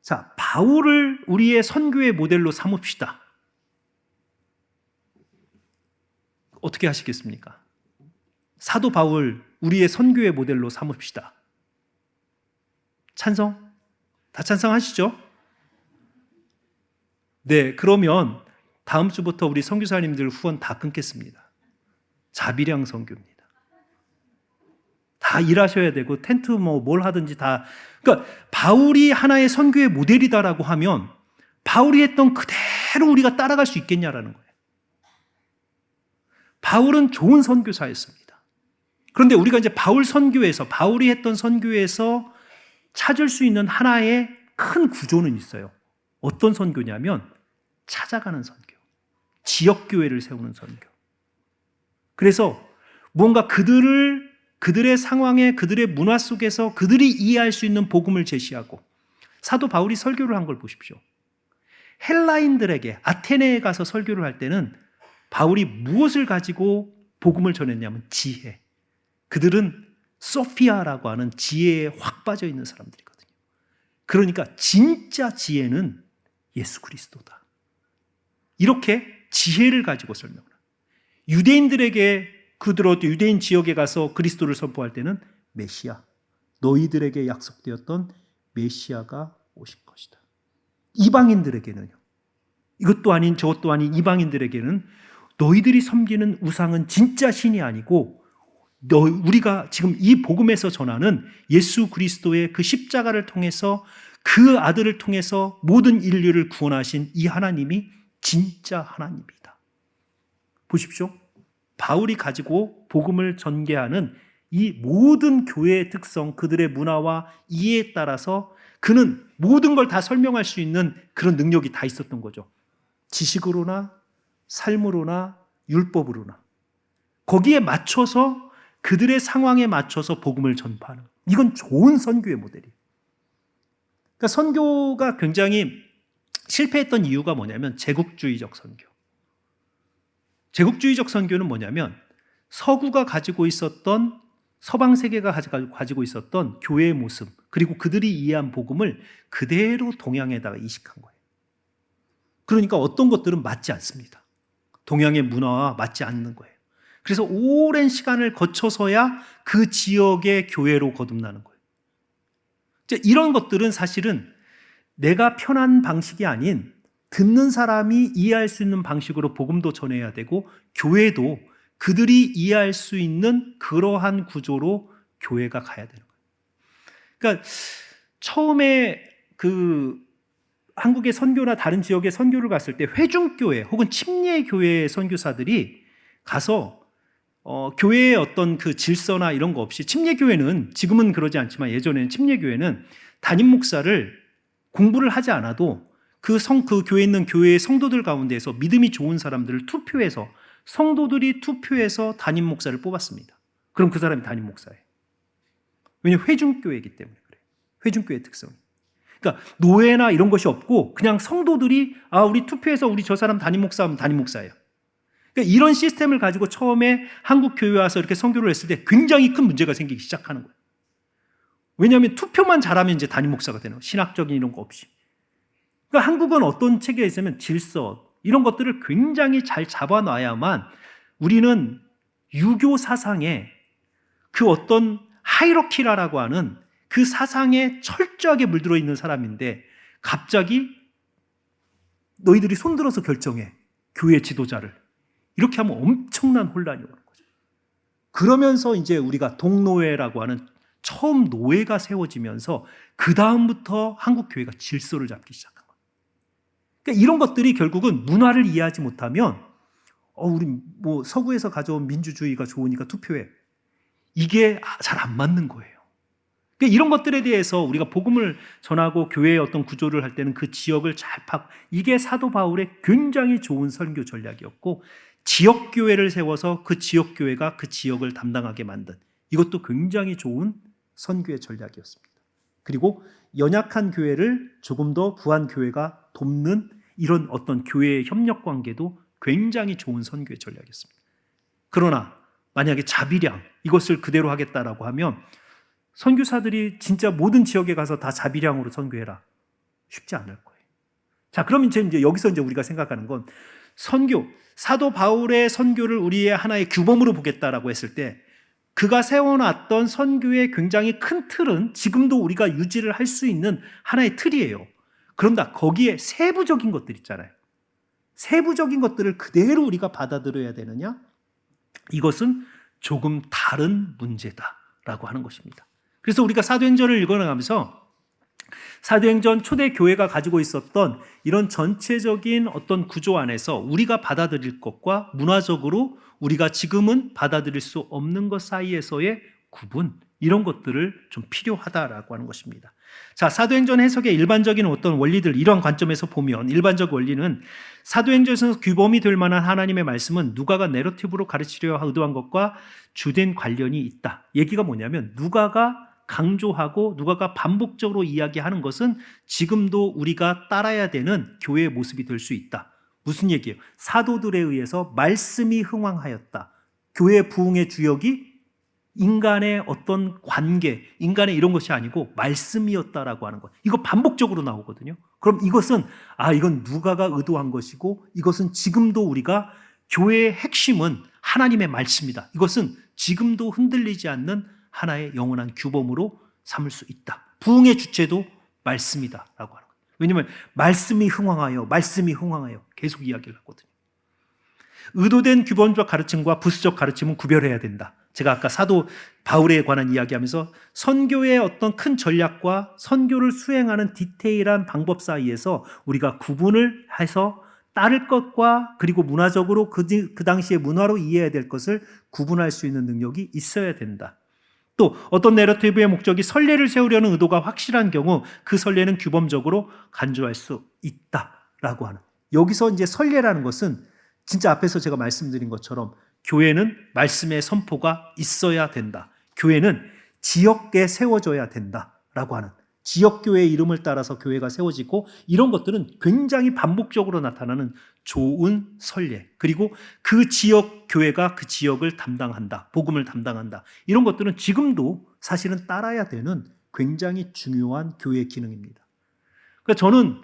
자, 바울을 우리의 선교의 모델로 삼읍시다. 어떻게 하시겠습니까? 사도 바울 우리의 선교의 모델로 삼읍시다. 찬성? 다 찬성하시죠? 네, 그러면 다음 주부터 우리 선교사님들 후원 다 끊겠습니다. 자비량 선교입니다. 다 일하셔야 되고 텐트 뭘 하든지 다. 그러니까 바울이 하나의 선교의 모델이다라고 하면 바울이 했던 그대로 우리가 따라갈 수 있겠냐라는 거예요. 바울은 좋은 선교사였습니다. 그런데 우리가 이제 바울이 했던 선교에서 찾을 수 있는 하나의 큰 구조는 있어요. 어떤 선교냐면 찾아가는 선교, 지역교회를 세우는 선교. 그래서 무언가 그들의 상황에, 그들의 문화 속에서 그들이 이해할 수 있는 복음을 제시하고, 사도 바울이 설교를 한 걸 보십시오. 헬라인들에게 아테네에 가서 설교를 할 때는 바울이 무엇을 가지고 복음을 전했냐면 지혜. 그들은 소피아라고 하는 지혜에 확 빠져 있는 사람들이거든요. 그러니까 진짜 지혜는 예수 그리스도다. 이렇게 지혜를 가지고 설명을 합니다. 유대인들에게, 유대인 지역에 가서 그리스도를 선포할 때는 메시아, 너희들에게 약속되었던 메시아가 오실 것이다. 이방인들에게는요, 이것도 아닌 저것도 아닌 이방인들에게는 너희들이 섬기는 우상은 진짜 신이 아니고 우리가 지금 이 복음에서 전하는 예수 그리스도의 그 십자가를 통해서, 그 아들을 통해서 모든 인류를 구원하신 이 하나님이 진짜 하나님이다. 보십시오. 바울이 가지고 복음을 전개하는 이 모든 교회의 특성, 그들의 문화와 이해에 따라서 그는 모든 걸 다 설명할 수 있는 그런 능력이 다 있었던 거죠. 지식으로나 삶으로나 율법으로나 거기에 맞춰서, 그들의 상황에 맞춰서 복음을 전파하는, 이건 좋은 선교의 모델이에요. 그러니까 선교가 굉장히 실패했던 이유가 뭐냐면 제국주의적 선교. 제국주의적 선교는 뭐냐면 서구가 가지고 있었던, 서방 세계가 가지고 있었던 교회의 모습, 그리고 그들이 이해한 복음을 그대로 동양에다가 이식한 거예요. 그러니까 어떤 것들은 맞지 않습니다. 동양의 문화와 맞지 않는 거예요. 그래서 오랜 시간을 거쳐서야 그 지역의 교회로 거듭나는 거예요. 이런 것들은 사실은 내가 편한 방식이 아닌 듣는 사람이 이해할 수 있는 방식으로 복음도 전해야 되고, 교회도 그들이 이해할 수 있는 그러한 구조로 교회가 가야 되는 거예요. 그러니까 처음에 한국의 선교나 다른 지역의 선교를 갔을 때 회중교회 혹은 침례교회 선교사들이 가서 교회의 어떤 그 질서나 이런 거 없이, 침례교회는 지금은 그러지 않지만 예전에는 침례교회는 담임 목사를 공부를 하지 않아도 그 교회에 있는 교회의 성도들 가운데에서 믿음이 좋은 사람들을 투표해서, 성도들이 투표해서 담임 목사를 뽑았습니다. 그럼 그 사람이 담임 목사예요. 왜냐하면 회중교회이기 때문에 그래요. 회중교회의 특성이. 그러니까 노예나 이런 것이 없고 그냥 성도들이 우리 투표해서 우리 저 사람 담임 목사하면 담임 목사예요. 그러니까 이런 시스템을 가지고 처음에 한국 교회에 와서 이렇게 선교를 했을 때 굉장히 큰 문제가 생기기 시작하는 거예요. 왜냐하면 투표만 잘하면 이제 담임 목사가 되는 거예요. 신학적인 이런 거 없이. 그러니까 한국은 어떤 체계에 있으면 질서, 이런 것들을 굉장히 잘 잡아놔야만 우리는 유교 사상에 그 어떤 하이러키라고 하는 그 사상에 철저하게 물들어 있는 사람인데, 갑자기 너희들이 손들어서 결정해, 교회 지도자를. 이렇게 하면 엄청난 혼란이 오는 거죠. 그러면서 이제 우리가 동노회라고 하는 처음 노회가 세워지면서 그 다음부터 한국 교회가 질서를 잡기 시작한 거예요. 그러니까 이런 것들이 결국은 문화를 이해하지 못하면 우리 서구에서 가져온 민주주의가 좋으니까 투표해, 이게 잘 안 맞는 거예요. 그러니까 이런 것들에 대해서 우리가 복음을 전하고 교회의 어떤 구조를 할 때는 그 지역을 잘 파악, 이게 사도 바울의 굉장히 좋은 선교 전략이었고, 지역 교회를 세워서 그 지역 교회가 그 지역을 담당하게 만든, 이것도 굉장히 좋은 선교의 전략이었습니다. 그리고 연약한 교회를 조금 더 부한 교회가 돕는 이런 어떤 교회의 협력 관계도 굉장히 좋은 선교의 전략이었습니다. 그러나 만약에 자비량, 이것을 그대로 하겠다라고 하면 선교사들이 진짜 모든 지역에 가서 다 자비량으로 선교해라, 쉽지 않을 거예요. 자, 그러면 이제 여기서 이제 우리가 생각하는 건, 선교, 사도 바울의 선교를 우리의 하나의 규범으로 보겠다라고 했을 때, 그가 세워놨던 선교의 굉장히 큰 틀은 지금도 우리가 유지를 할 수 있는 하나의 틀이에요. 그런다, 거기에 세부적인 것들 있잖아요. 세부적인 것들을 그대로 우리가 받아들여야 되느냐? 이것은 조금 다른 문제다라고 하는 것입니다. 그래서 우리가 사도행전을 읽어나가면서 사도행전 초대 교회가 가지고 있었던 이런 전체적인 어떤 구조 안에서 우리가 받아들일 것과 문화적으로 우리가 지금은 받아들일 수 없는 것 사이에서의 구분, 이런 것들을 좀 필요하다라고 하는 것입니다. 자, 사도행전 해석의 일반적인 어떤 원리들, 이러한 관점에서 보면 일반적 원리는 사도행전에서 규범이 될 만한 하나님의 말씀은 누가가 내러티브로 가르치려 의도한 것과 주된 관련이 있다. 얘기가 뭐냐면, 누가가 강조하고 누가가 반복적으로 이야기하는 것은 지금도 우리가 따라야 되는 교회의 모습이 될 수 있다. 무슨 얘기예요? 사도들에 의해서 말씀이 흥왕하였다. 교회 부흥의 주역이 인간의 어떤 관계, 인간의 이런 것이 아니고 말씀이었다라고 하는 것. 이거 반복적으로 나오거든요. 그럼 이것은 이건 누가가 의도한 것이고, 이것은 지금도 우리가 교회의 핵심은 하나님의 말씀이다. 이것은 지금도 흔들리지 않는 하나의 영원한 규범으로 삼을 수 있다. 부흥의 주체도 말씀이다라고 하는 거예요. 왜냐하면 말씀이 흥왕하여 계속 이야기를 하거든요. 의도된 규범적 가르침과 부수적 가르침은 구별해야 된다. 제가 아까 사도 바울에 관한 이야기하면서 선교의 어떤 큰 전략과 선교를 수행하는 디테일한 방법 사이에서 우리가 구분을 해서 따를 것과, 그리고 문화적으로 그 당시의 문화로 이해해야 될 것을 구분할 수 있는 능력이 있어야 된다. 또 어떤 내러티브의 목적이 선례를 세우려는 의도가 확실한 경우 그 선례는 규범적으로 간주할 수 있다라고 하는, 여기서 이제 선례라는 것은 진짜 앞에서 제가 말씀드린 것처럼 교회는 말씀의 선포가 있어야 된다. 교회는 지역에 세워져야 된다라고 하는, 지역교회의 이름을 따라서 교회가 세워지고, 이런 것들은 굉장히 반복적으로 나타나는 좋은 선례, 그리고 그 지역 교회가 그 지역을 담당한다, 복음을 담당한다, 이런 것들은 지금도 사실은 따라야 되는 굉장히 중요한 교회의 기능입니다. 그러니까 저는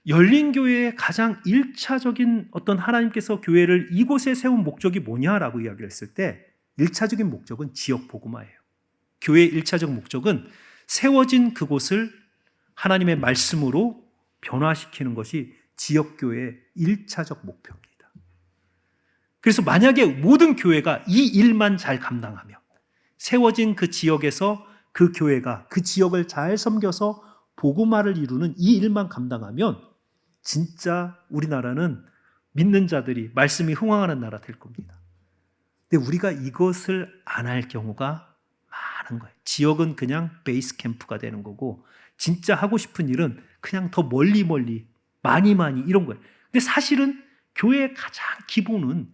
열린교회의 가장 1차적인 어떤 하나님께서 교회를 이곳에 세운 목적이 뭐냐라고 이야기를 했을 때, 1차적인 목적은 지역 복음화예요. 교회의 1차적 목적은 세워진 그곳을 하나님의 말씀으로 변화시키는 것이 지역교회의 1차적 목표입니다. 그래서 만약에 모든 교회가 이 일만 잘 감당하면, 세워진 그 지역에서 그 교회가 그 지역을 잘 섬겨서 복음화를 이루는 이 일만 감당하면 진짜 우리나라는 믿는 자들이 말씀이 흥왕하는 나라 될 겁니다. 근데 우리가 이것을 안 할 경우가 많은 거예요. 지역은 그냥 베이스 캠프가 되는 거고, 진짜 하고 싶은 일은 그냥 더 멀리 많이 이런 거예요. 근데 사실은 교회의 가장 기본은,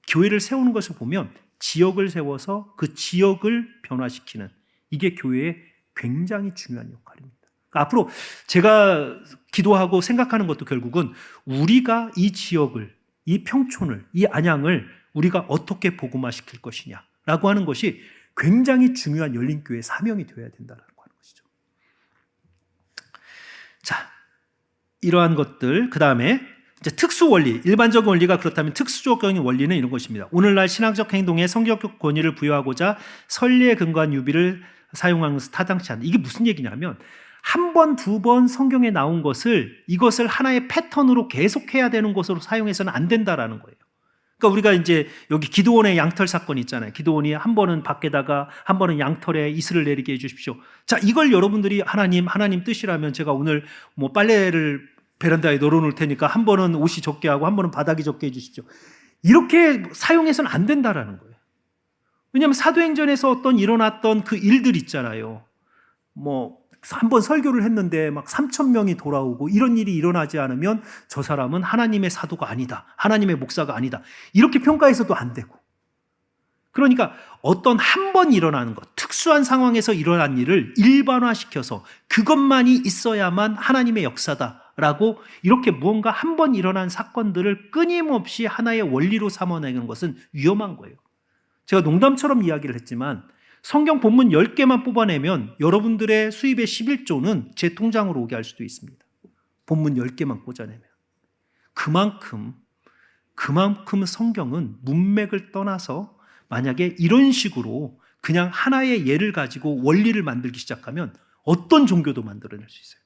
교회를 세우는 것을 보면 지역을 세워서 그 지역을 변화시키는, 이게 교회의 굉장히 중요한 역할입니다. 그러니까 앞으로 제가 기도하고 생각하는 것도 결국은 우리가 이 지역을, 이 평촌을, 이 안양을 우리가 어떻게 복음화시킬 것이냐라고 하는 것이 굉장히 중요한 열린교회의 사명이 되어야 된다는 것이죠. 자, 이러한 것들, 그 다음에 이제 특수 원리, 일반적 원리가 그렇다면 특수적인 원리는 이런 것입니다. 오늘날 신학적 행동에 성경적 권위를 부여하고자 선례에 근거한 유비를 사용하는 것은 타당치 않다. 이게 무슨 얘기냐면, 한 번, 두 번 성경에 나온 것을, 이것을 하나의 패턴으로 계속해야 되는 것으로 사용해서는 안 된다라는 거예요. 그러니까 우리가 이제 여기 기드온의 양털 사건 있잖아요. 기드온이 한 번은 밖에다가, 한 번은 양털에 이슬을 내리게 해주십시오. 자, 이걸 여러분들이 하나님 뜻이라면 제가 오늘 뭐 빨래를 베란다에 널어놓을 테니까 한 번은 옷이 적게 하고 한 번은 바닥이 적게 해주십시오. 이렇게 사용해서는 안 된다라는 거예요. 왜냐하면 사도행전에서 어떤 일어났던 그 일들 있잖아요. 뭐 한번 설교를 했는데 막 3천 명이 돌아오고 이런 일이 일어나지 않으면 저 사람은 하나님의 사도가 아니다. 하나님의 목사가 아니다. 이렇게 평가해서도 안 되고. 그러니까 어떤 한 번 일어나는 것, 특수한 상황에서 일어난 일을 일반화시켜서 그것만이 있어야만 하나님의 역사다라고 이렇게 무언가 한 번 일어난 사건들을 끊임없이 하나의 원리로 삼아내는 것은 위험한 거예요. 제가 농담처럼 이야기를 했지만 성경 본문 10개만 뽑아내면 여러분들의 수입의 11조는 제 통장으로 오게 할 수도 있습니다. 본문 10개만 꽂아내면. 그만큼 성경은 문맥을 떠나서 만약에 이런 식으로 그냥 하나의 예를 가지고 원리를 만들기 시작하면 어떤 종교도 만들어낼 수 있어요.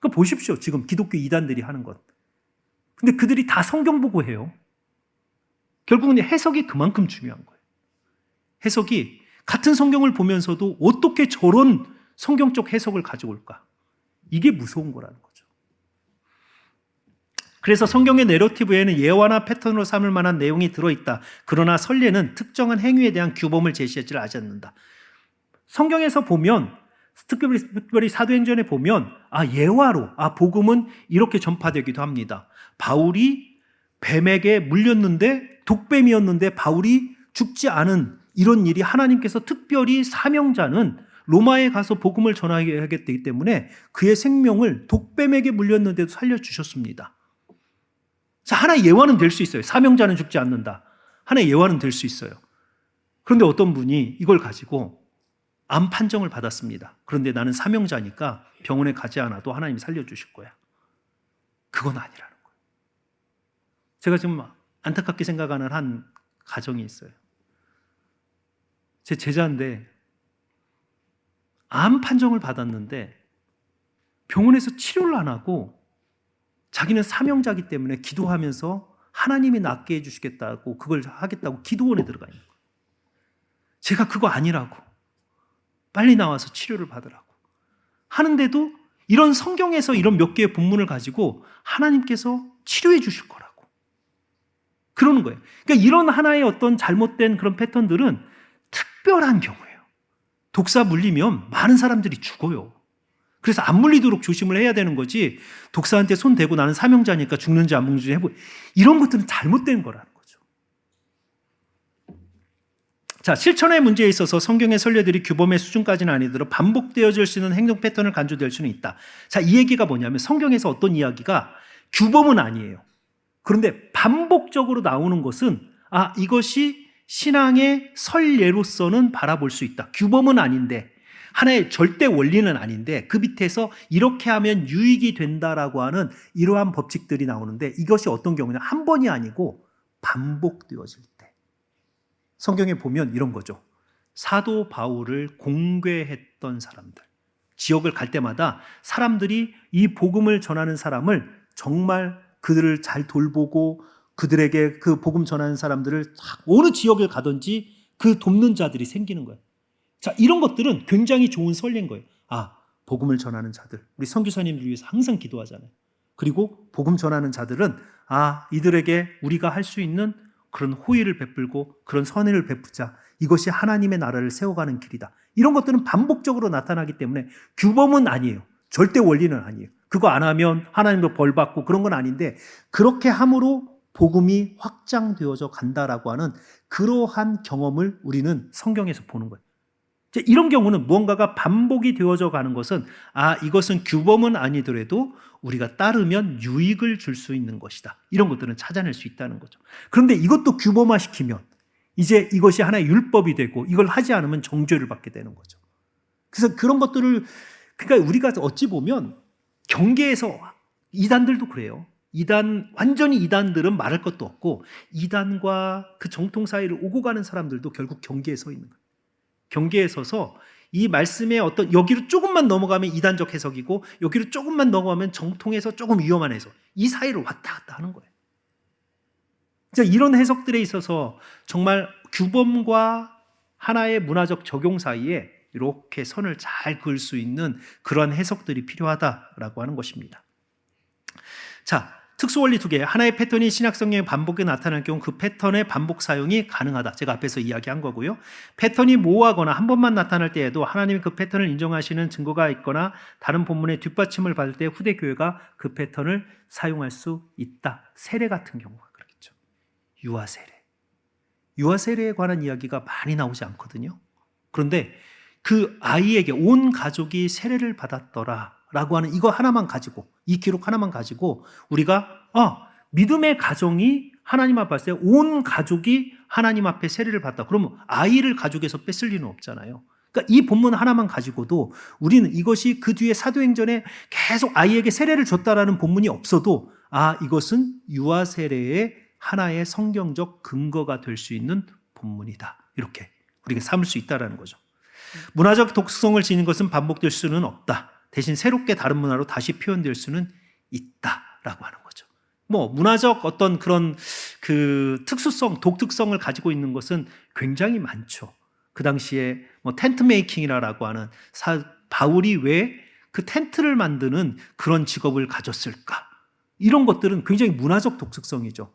그러니까 보십시오. 지금 기독교 이단들이 하는 것. 근데 그들이 다 성경 보고 해요. 결국은 해석이 그만큼 중요한 거예요. 해석이 같은 성경을 보면서도 어떻게 저런 성경적 해석을 가져올까? 이게 무서운 거라는 거죠. 그래서 성경의 내러티브에는 예화나 패턴으로 삼을 만한 내용이 들어있다. 그러나 선례는 특정한 행위에 대한 규범을 제시하지 않는다. 성경에서 보면 특별히 사도행전에 보면 예화로 복음은 이렇게 전파되기도 합니다. 바울이 뱀에게 물렸는데 독뱀이었는데 바울이 죽지 않은 이런 일이 하나님께서 특별히 사명자는 로마에 가서 복음을 전하게 되기 때문에 그의 생명을 독뱀에게 물렸는데도 살려주셨습니다. 자, 하나의 예화는 될 수 있어요. 사명자는 죽지 않는다. 하나의 예화는 될 수 있어요. 그런데 어떤 분이 이걸 가지고 암 판정을 받았습니다. 그런데 나는 사명자니까 병원에 가지 않아도 하나님이 살려주실 거야. 그건 아니라는 거예요. 제가 지금 안타깝게 생각하는 한 가정이 있어요. 제 제자인데 암 판정을 받았는데 병원에서 치료를 안 하고 자기는 사명자이기 때문에 기도하면서 하나님이 낫게 해주시겠다고 그걸 하겠다고 기도원에 들어가 있는 거예요. 제가 그거 아니라고 빨리 나와서 치료를 받으라고 하는데도 이런 성경에서 이런 몇 개의 본문을 가지고 하나님께서 치료해 주실 거라고 그러는 거예요. 그러니까 이런 하나의 어떤 잘못된 그런 패턴들은 특별한 경우예요. 독사 물리면 많은 사람들이 죽어요. 그래서 안 물리도록 조심을 해야 되는 거지 독사한테 손 대고 나는 사명자니까 죽는지 안 죽는지 해보 이런 것들은 잘못된 거라는 거죠. 자, 실천의 문제에 있어서 성경의 선례들이 규범의 수준까지는 아니더라도 반복되어질 수 있는 행동 패턴을 간주될 수는 있다. 자, 이 얘기가 뭐냐면 성경에서 어떤 이야기가 규범은 아니에요. 그런데 반복적으로 나오는 것은 이것이 신앙의 선례로서는 바라볼 수 있다. 규범은 아닌데 하나의 절대 원리는 아닌데 그 밑에서 이렇게 하면 유익이 된다라고 하는 이러한 법칙들이 나오는데 이것이 어떤 경우냐 한 번이 아니고 반복되어질 때 성경에 보면 이런 거죠. 사도 바울을 공궤했던 사람들 지역을 갈 때마다 사람들이 이 복음을 전하는 사람을 정말 그들을 잘 돌보고 그들에게 그 복음 전하는 사람들을 어느 지역을 가든지 그 돕는 자들이 생기는 거예요. 자, 이런 것들은 굉장히 좋은 선례인 거예요. 복음을 전하는 자들, 우리 선교사님들 위해서 항상 기도하잖아요. 그리고 복음 전하는 자들은 이들에게 우리가 할 수 있는 그런 호의를 베풀고 그런 선의를 베푸자. 이것이 하나님의 나라를 세워가는 길이다. 이런 것들은 반복적으로 나타나기 때문에 규범은 아니에요. 절대 원리는 아니에요. 그거 안 하면 하나님도 벌 받고 그런 건 아닌데 그렇게 함으로 복음이 확장되어져 간다라고 하는 그러한 경험을 우리는 성경에서 보는 거예요. 이런 경우는 무언가가 반복이 되어져 가는 것은 이것은 규범은 아니더라도 우리가 따르면 유익을 줄 수 있는 것이다. 이런 것들은 찾아낼 수 있다는 거죠. 그런데 이것도 규범화시키면 이제 이것이 하나의 율법이 되고 이걸 하지 않으면 정죄를 받게 되는 거죠. 그래서 그런 것들을 그러니까 우리가 어찌 보면 경계에서 이단들도 그래요. 완전히 이단들은 말할 것도 없고 이단과 그 정통 사이를 오고 가는 사람들도 결국 경계에 서 있는 거예요. 경계에 서서 이 말씀의 어떤 여기로 조금만 넘어가면 이단적 해석이고 여기로 조금만 넘어가면 정통에서 조금 위험한 해석 이 사이를 왔다 갔다 하는 거예요. 이런 해석들에 있어서 정말 규범과 하나의 문화적 적용 사이에 이렇게 선을 잘 그을 수 있는 그런 해석들이 필요하다라고 하는 것입니다. 자, 특수 원리 두 개, 하나의 패턴이 신약 성경에 반복해 나타날 경우 그 패턴의 반복 사용이 가능하다. 제가 앞에서 이야기한 거고요. 패턴이 모호하거나 한 번만 나타날 때에도 하나님이 그 패턴을 인정하시는 증거가 있거나 다른 본문의 뒷받침을 받을 때 후대 교회가 그 패턴을 사용할 수 있다. 세례 같은 경우가 그렇겠죠. 유아 세례. 유아 세례에 관한 이야기가 많이 나오지 않거든요. 그런데 그 아이에게 온 가족이 세례를 받았더라 라고 하는 이거 하나만 가지고, 이 기록 하나만 가지고 우리가 믿음의 가정이 하나님 앞에 왔을 때 온 가족이 하나님 앞에 세례를 받았다. 그러면 아이를 가족에서 뺐을 리는 없잖아요. 그러니까 이 본문 하나만 가지고도 우리는 이것이 그 뒤에 사도행전에 계속 아이에게 세례를 줬다라는 본문이 없어도 이것은 유아 세례의 하나의 성경적 근거가 될 수 있는 본문이다. 이렇게 우리가 삼을 수 있다라는 거죠. 문화적 독성을 지닌 것은 반복될 수는 없다. 대신 새롭게 다른 문화로 다시 표현될 수는 있다라고 하는 거죠. 문화적 어떤 그런 그 특수성, 독특성을 가지고 있는 것은 굉장히 많죠. 그 당시에 텐트 메이킹이라고 하는 바울이 왜 그 텐트를 만드는 그런 직업을 가졌을까? 이런 것들은 굉장히 문화적 독특성이죠.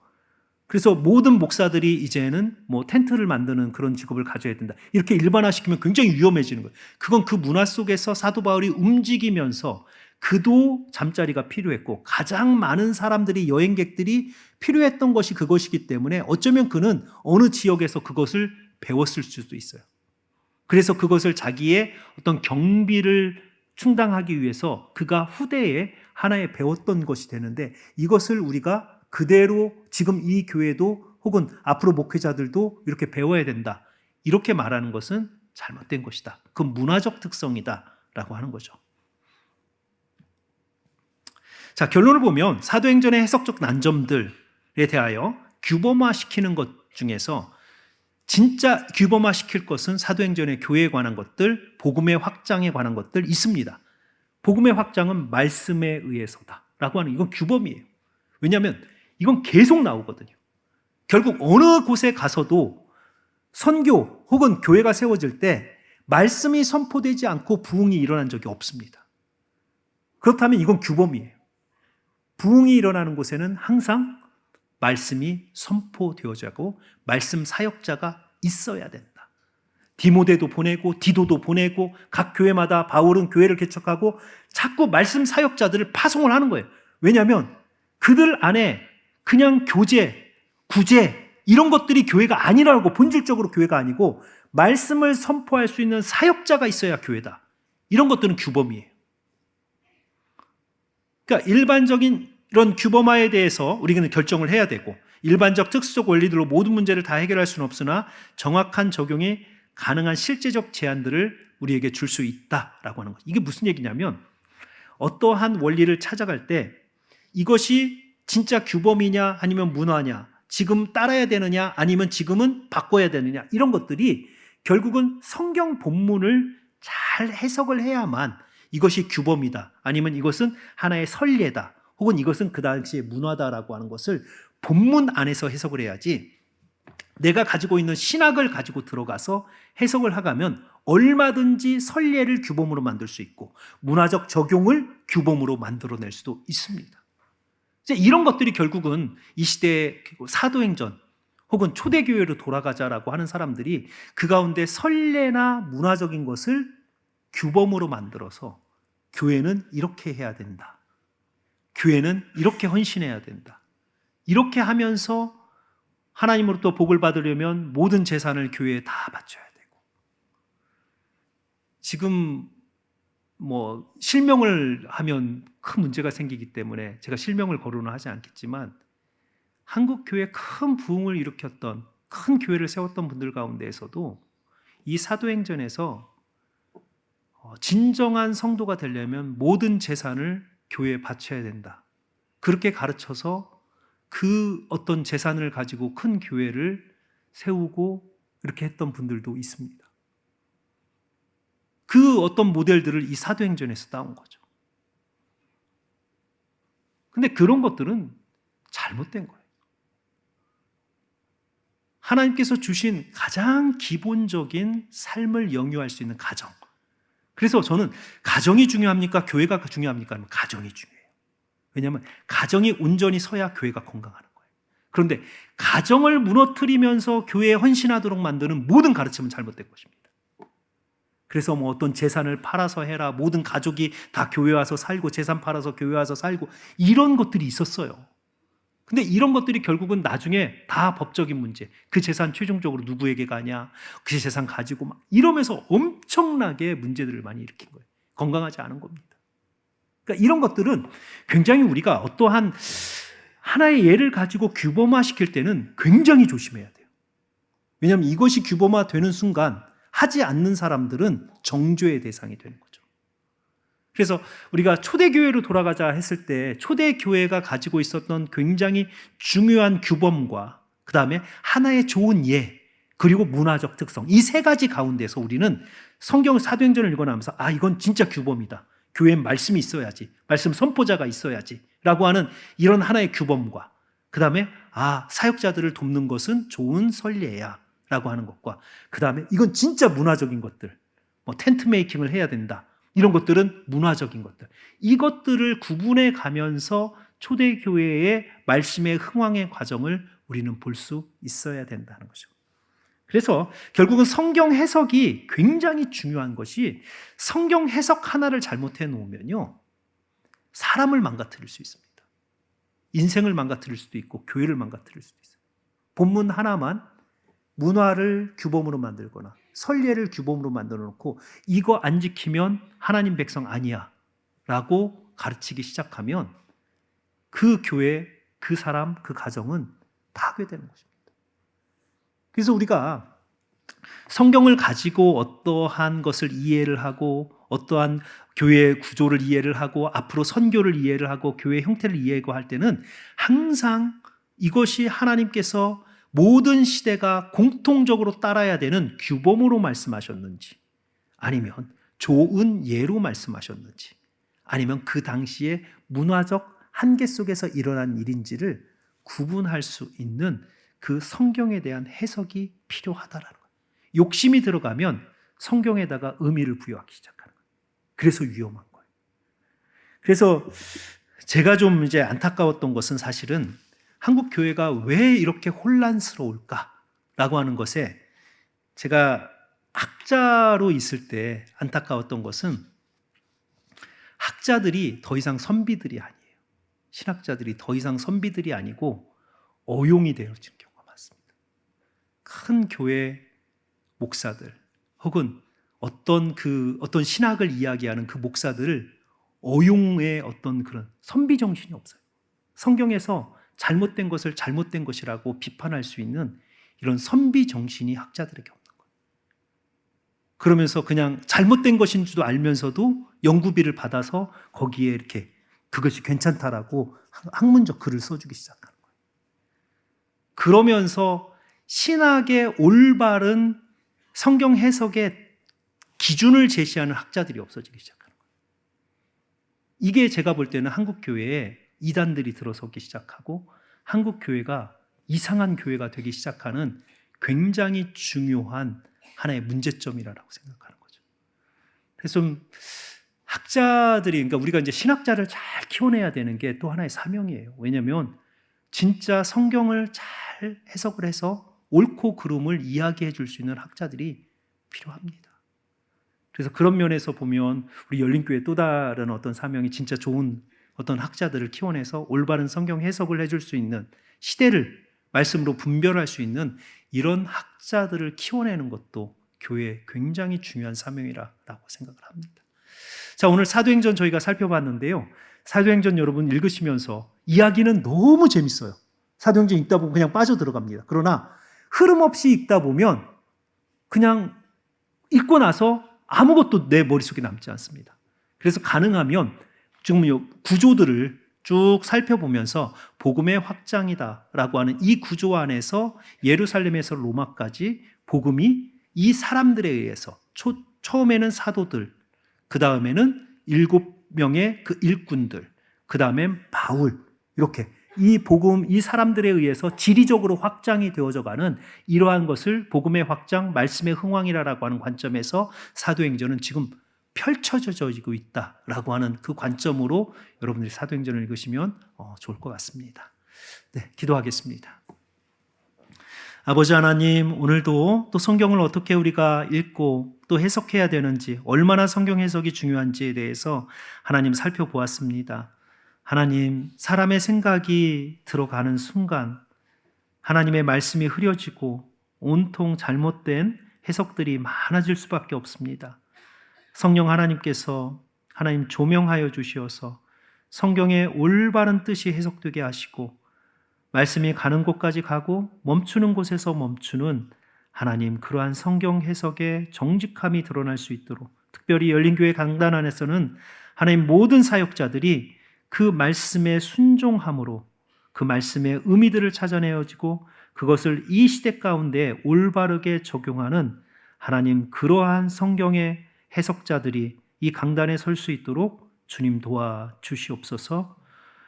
그래서 모든 목사들이 이제는 텐트를 만드는 그런 직업을 가져야 된다. 이렇게 일반화시키면 굉장히 위험해지는 거예요. 그건 그 문화 속에서 사도 바울이 움직이면서 그도 잠자리가 필요했고 가장 많은 사람들이 여행객들이 필요했던 것이 그것이기 때문에 어쩌면 그는 어느 지역에서 그것을 배웠을 수도 있어요. 그래서 그것을 자기의 어떤 경비를 충당하기 위해서 그가 후대에 하나의 배웠던 것이 되는데 이것을 우리가 그대로 지금 이 교회도 혹은 앞으로 목회자들도 이렇게 배워야 된다. 이렇게 말하는 것은 잘못된 것이다. 그건 문화적 특성이다라고 하는 거죠. 자, 결론을 보면 사도행전의 해석적 난점들에 대하여 규범화시키는 것 중에서 진짜 규범화시킬 것은 사도행전의 교회에 관한 것들, 복음의 확장에 관한 것들 있습니다. 복음의 확장은 말씀에 의해서다라고 하는 이건 규범이에요. 왜냐하면 이건 계속 나오거든요. 결국 어느 곳에 가서도 선교 혹은 교회가 세워질 때 말씀이 선포되지 않고 부흥이 일어난 적이 없습니다. 그렇다면 이건 규범이에요. 부흥이 일어나는 곳에는 항상 말씀이 선포되어지고 말씀 사역자가 있어야 된다. 디모데도 보내고 디도도 보내고 각 교회마다 바울은 교회를 개척하고 자꾸 말씀 사역자들을 파송을 하는 거예요. 왜냐하면 그들 안에 그냥 교제, 구제 이런 것들이 교회가 아니라고, 본질적으로 교회가 아니고 말씀을 선포할 수 있는 사역자가 있어야 교회다. 이런 것들은 규범이에요. 그러니까 일반적인 이런 규범화에 대해서 우리는 결정을 해야 되고 일반적 특수적 원리들로 모든 문제를 다 해결할 수는 없으나 정확한 적용이 가능한 실제적 제안들을 우리에게 줄 수 있다라고 하는 거죠. 이게 무슨 얘기냐면 어떠한 원리를 찾아갈 때 이것이 진짜 규범이냐 아니면 문화냐, 지금 따라야 되느냐 아니면 지금은 바꿔야 되느냐, 이런 것들이 결국은 성경 본문을 잘 해석을 해야만 이것이 규범이다 아니면 이것은 하나의 선례다 혹은 이것은 그 당시의 문화다라고 하는 것을 본문 안에서 해석을 해야지, 내가 가지고 있는 신학을 가지고 들어가서 해석을 하가면 얼마든지 선례를 규범으로 만들 수 있고 문화적 적용을 규범으로 만들어낼 수도 있습니다. 이런 것들이 결국은 이 시대의 사도행전 혹은 초대교회로 돌아가자라고 하는 사람들이 그 가운데 선례나 문화적인 것을 규범으로 만들어서 교회는 이렇게 해야 된다. 교회는 이렇게 헌신해야 된다. 이렇게 하면서 하나님으로부터 복을 받으려면 모든 재산을 교회에 다 바쳐야 되고, 지금 실명을 하면 큰 문제가 생기기 때문에 제가 실명을 거론을 하지 않겠지만 한국 교회에 큰 부흥을 일으켰던, 큰 교회를 세웠던 분들 가운데에서도 이 사도행전에서 진정한 성도가 되려면 모든 재산을 교회에 바쳐야 된다. 그렇게 가르쳐서 그 어떤 재산을 가지고 큰 교회를 세우고 이렇게 했던 분들도 있습니다. 그 어떤 모델들을 이 사도행전에서 따온 거죠. 근데 그런 것들은 잘못된 거예요. 하나님께서 주신 가장 기본적인 삶을 영유할 수 있는 가정. 그래서 저는 가정이 중요합니까? 교회가 중요합니까? 가정이 중요해요. 왜냐하면 가정이 온전히 서야 교회가 건강하는 거예요. 그런데 가정을 무너뜨리면서 교회에 헌신하도록 만드는 모든 가르침은 잘못된 것입니다. 그래서 뭐 어떤 재산을 팔아서 해라, 모든 가족이 다 교회 와서 살고, 재산 팔아서 교회 와서 살고, 이런 것들이 있었어요. 근데 이런 것들이 결국은 나중에 다 법적인 문제, 그 재산 최종적으로 누구에게 가냐, 그 재산 가지고 막 이러면서 엄청나게 문제들을 많이 일으킨 거예요. 건강하지 않은 겁니다. 그러니까 이런 것들은 굉장히 우리가 어떠한 하나의 예를 가지고 규범화시킬 때는 굉장히 조심해야 돼요. 왜냐하면 이것이 규범화되는 순간 하지 않는 사람들은 정죄의 대상이 되는 거죠. 그래서 우리가 초대교회로 돌아가자 했을 때 초대교회가 가지고 있었던 굉장히 중요한 규범과 그 다음에 하나의 좋은 예, 그리고 문화적 특성, 이 세 가지 가운데서 우리는 성경 사도행전을 읽어나면서 이건 진짜 규범이다. 교회엔 말씀이 있어야지, 말씀 선포자가 있어야지 라고 하는 이런 하나의 규범과 그 다음에 사역자들을 돕는 것은 좋은 선례야 라고 하는 것과 그 다음에 이건 진짜 문화적인 것들, 뭐 텐트 메이킹을 해야 된다, 이런 것들은 문화적인 것들, 이것들을 구분해 가면서 초대교회의 말씀의 흥왕의 과정을 우리는 볼 수 있어야 된다는 거죠. 그래서 결국은 성경 해석이 굉장히 중요한 것이, 성경 해석 하나를 잘못해 놓으면요 사람을 망가뜨릴 수 있습니다. 인생을 망가뜨릴 수도 있고 교회를 망가뜨릴 수도 있어요. 본문 하나만 문화를 규범으로 만들거나 선례를 규범으로 만들어 놓고 이거 안 지키면 하나님 백성 아니야 라고 가르치기 시작하면 그 교회, 그 사람, 그 가정은 파괴되는 것입니다. 그래서 우리가 성경을 가지고 어떠한 것을 이해를 하고 어떠한 교회의 구조를 이해를 하고 앞으로 선교를 이해를 하고 교회의 형태를 이해하고 할 때는 항상 이것이 하나님께서 모든 시대가 공통적으로 따라야 되는 규범으로 말씀하셨는지, 아니면 좋은 예로 말씀하셨는지, 아니면 그 당시의 문화적 한계 속에서 일어난 일인지를 구분할 수 있는 그 성경에 대한 해석이 필요하다라는 거예요. 욕심이 들어가면 성경에다가 의미를 부여하기 시작하는 거예요. 그래서 위험한 거예요. 그래서 제가 좀 이제 안타까웠던 것은 사실은 한국 교회가 왜 이렇게 혼란스러울까라고 하는 것에, 제가 학자로 있을 때 안타까웠던 것은 학자들이 더 이상 선비들이 아니에요. 신학자들이 더 이상 선비들이 아니고 어용이 되어지는 경우가 많습니다. 큰 교회 목사들 혹은 어떤 신학을 이야기하는 그 목사들을 어용의 어떤 그런 선비 정신이 없어요. 성경에서 잘못된 것을 잘못된 것이라고 비판할 수 있는 이런 선비 정신이 학자들에게 없는 거예요. 그러면서 그냥 잘못된 것인 줄도 알면서도 연구비를 받아서 거기에 이렇게 그것이 괜찮다라고 학문적 글을 써주기 시작하는 거예요. 그러면서 신학의 올바른 성경 해석의 기준을 제시하는 학자들이 없어지기 시작하는 거예요. 이게 제가 볼 때는 한국 교회에 이단들이 들어서기 시작하고 한국 교회가 이상한 교회가 되기 시작하는 굉장히 중요한 하나의 문제점이라고 생각하는 거죠. 그래서 좀 학자들이, 그러니까 우리가 이제 신학자를 잘 키워내야 되는 게 또 하나의 사명이에요. 왜냐하면 진짜 성경을 잘 해석을 해서 옳고 그름을 이야기해 줄 수 있는 학자들이 필요합니다. 그래서 그런 면에서 보면 우리 열린교회 또 다른 어떤 사명이 진짜 좋은 어떤 학자들을 키워내서 올바른 성경 해석을 해줄 수 있는, 시대를 말씀으로 분별할 수 있는 이런 학자들을 키워내는 것도 교회의 굉장히 중요한 사명이라고 생각을 합니다. 자, 오늘 사도행전 저희가 살펴봤는데요. 사도행전 여러분 읽으시면서 이야기는 너무 재밌어요. 사도행전 읽다 보면 그냥 빠져들어갑니다. 그러나 흐름 없이 읽다 보면 그냥 읽고 나서 아무것도 내 머릿속에 남지 않습니다. 그래서 가능하면 지금 이 구조들을 쭉 살펴보면서 복음의 확장이다라고 하는 이 구조 안에서 예루살렘에서 로마까지 복음이 이 사람들에 의해서 처음에는 사도들, 그 다음에는 7명의 그 일꾼들, 그 다음엔 바울, 이렇게 이 복음, 이 사람들에 의해서 지리적으로 확장이 되어져 가는 이러한 것을 복음의 확장, 말씀의 흥왕이라고 하는 관점에서 사도행전은 지금 펼쳐져지고 있다라고 하는 그 관점으로 여러분들이 사도행전을 읽으시면 좋을 것 같습니다. 네, 기도하겠습니다. 아버지 하나님, 오늘도 또 성경을 어떻게 우리가 읽고 또 해석해야 되는지, 얼마나 성경 해석이 중요한지에 대해서 하나님 살펴보았습니다. 하나님, 사람의 생각이 들어가는 순간 하나님의 말씀이 흐려지고 온통 잘못된 해석들이 많아질 수밖에 없습니다. 성령 하나님께서 하나님 조명하여 주시어서 성경의 올바른 뜻이 해석되게 하시고 말씀이 가는 곳까지 가고 멈추는 곳에서 멈추는 하나님, 그러한 성경 해석의 정직함이 드러날 수 있도록, 특별히 열린교회 강단 안에서는 하나님 모든 사역자들이 그 말씀의 순종함으로 그 말씀의 의미들을 찾아내어지고 그것을 이 시대 가운데 올바르게 적용하는 하나님, 그러한 성경의 해석자들이 이 강단에 설 수 있도록 주님 도와주시옵소서.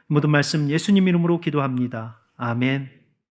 모든 말씀 예수님 이름으로 기도합니다. 아멘.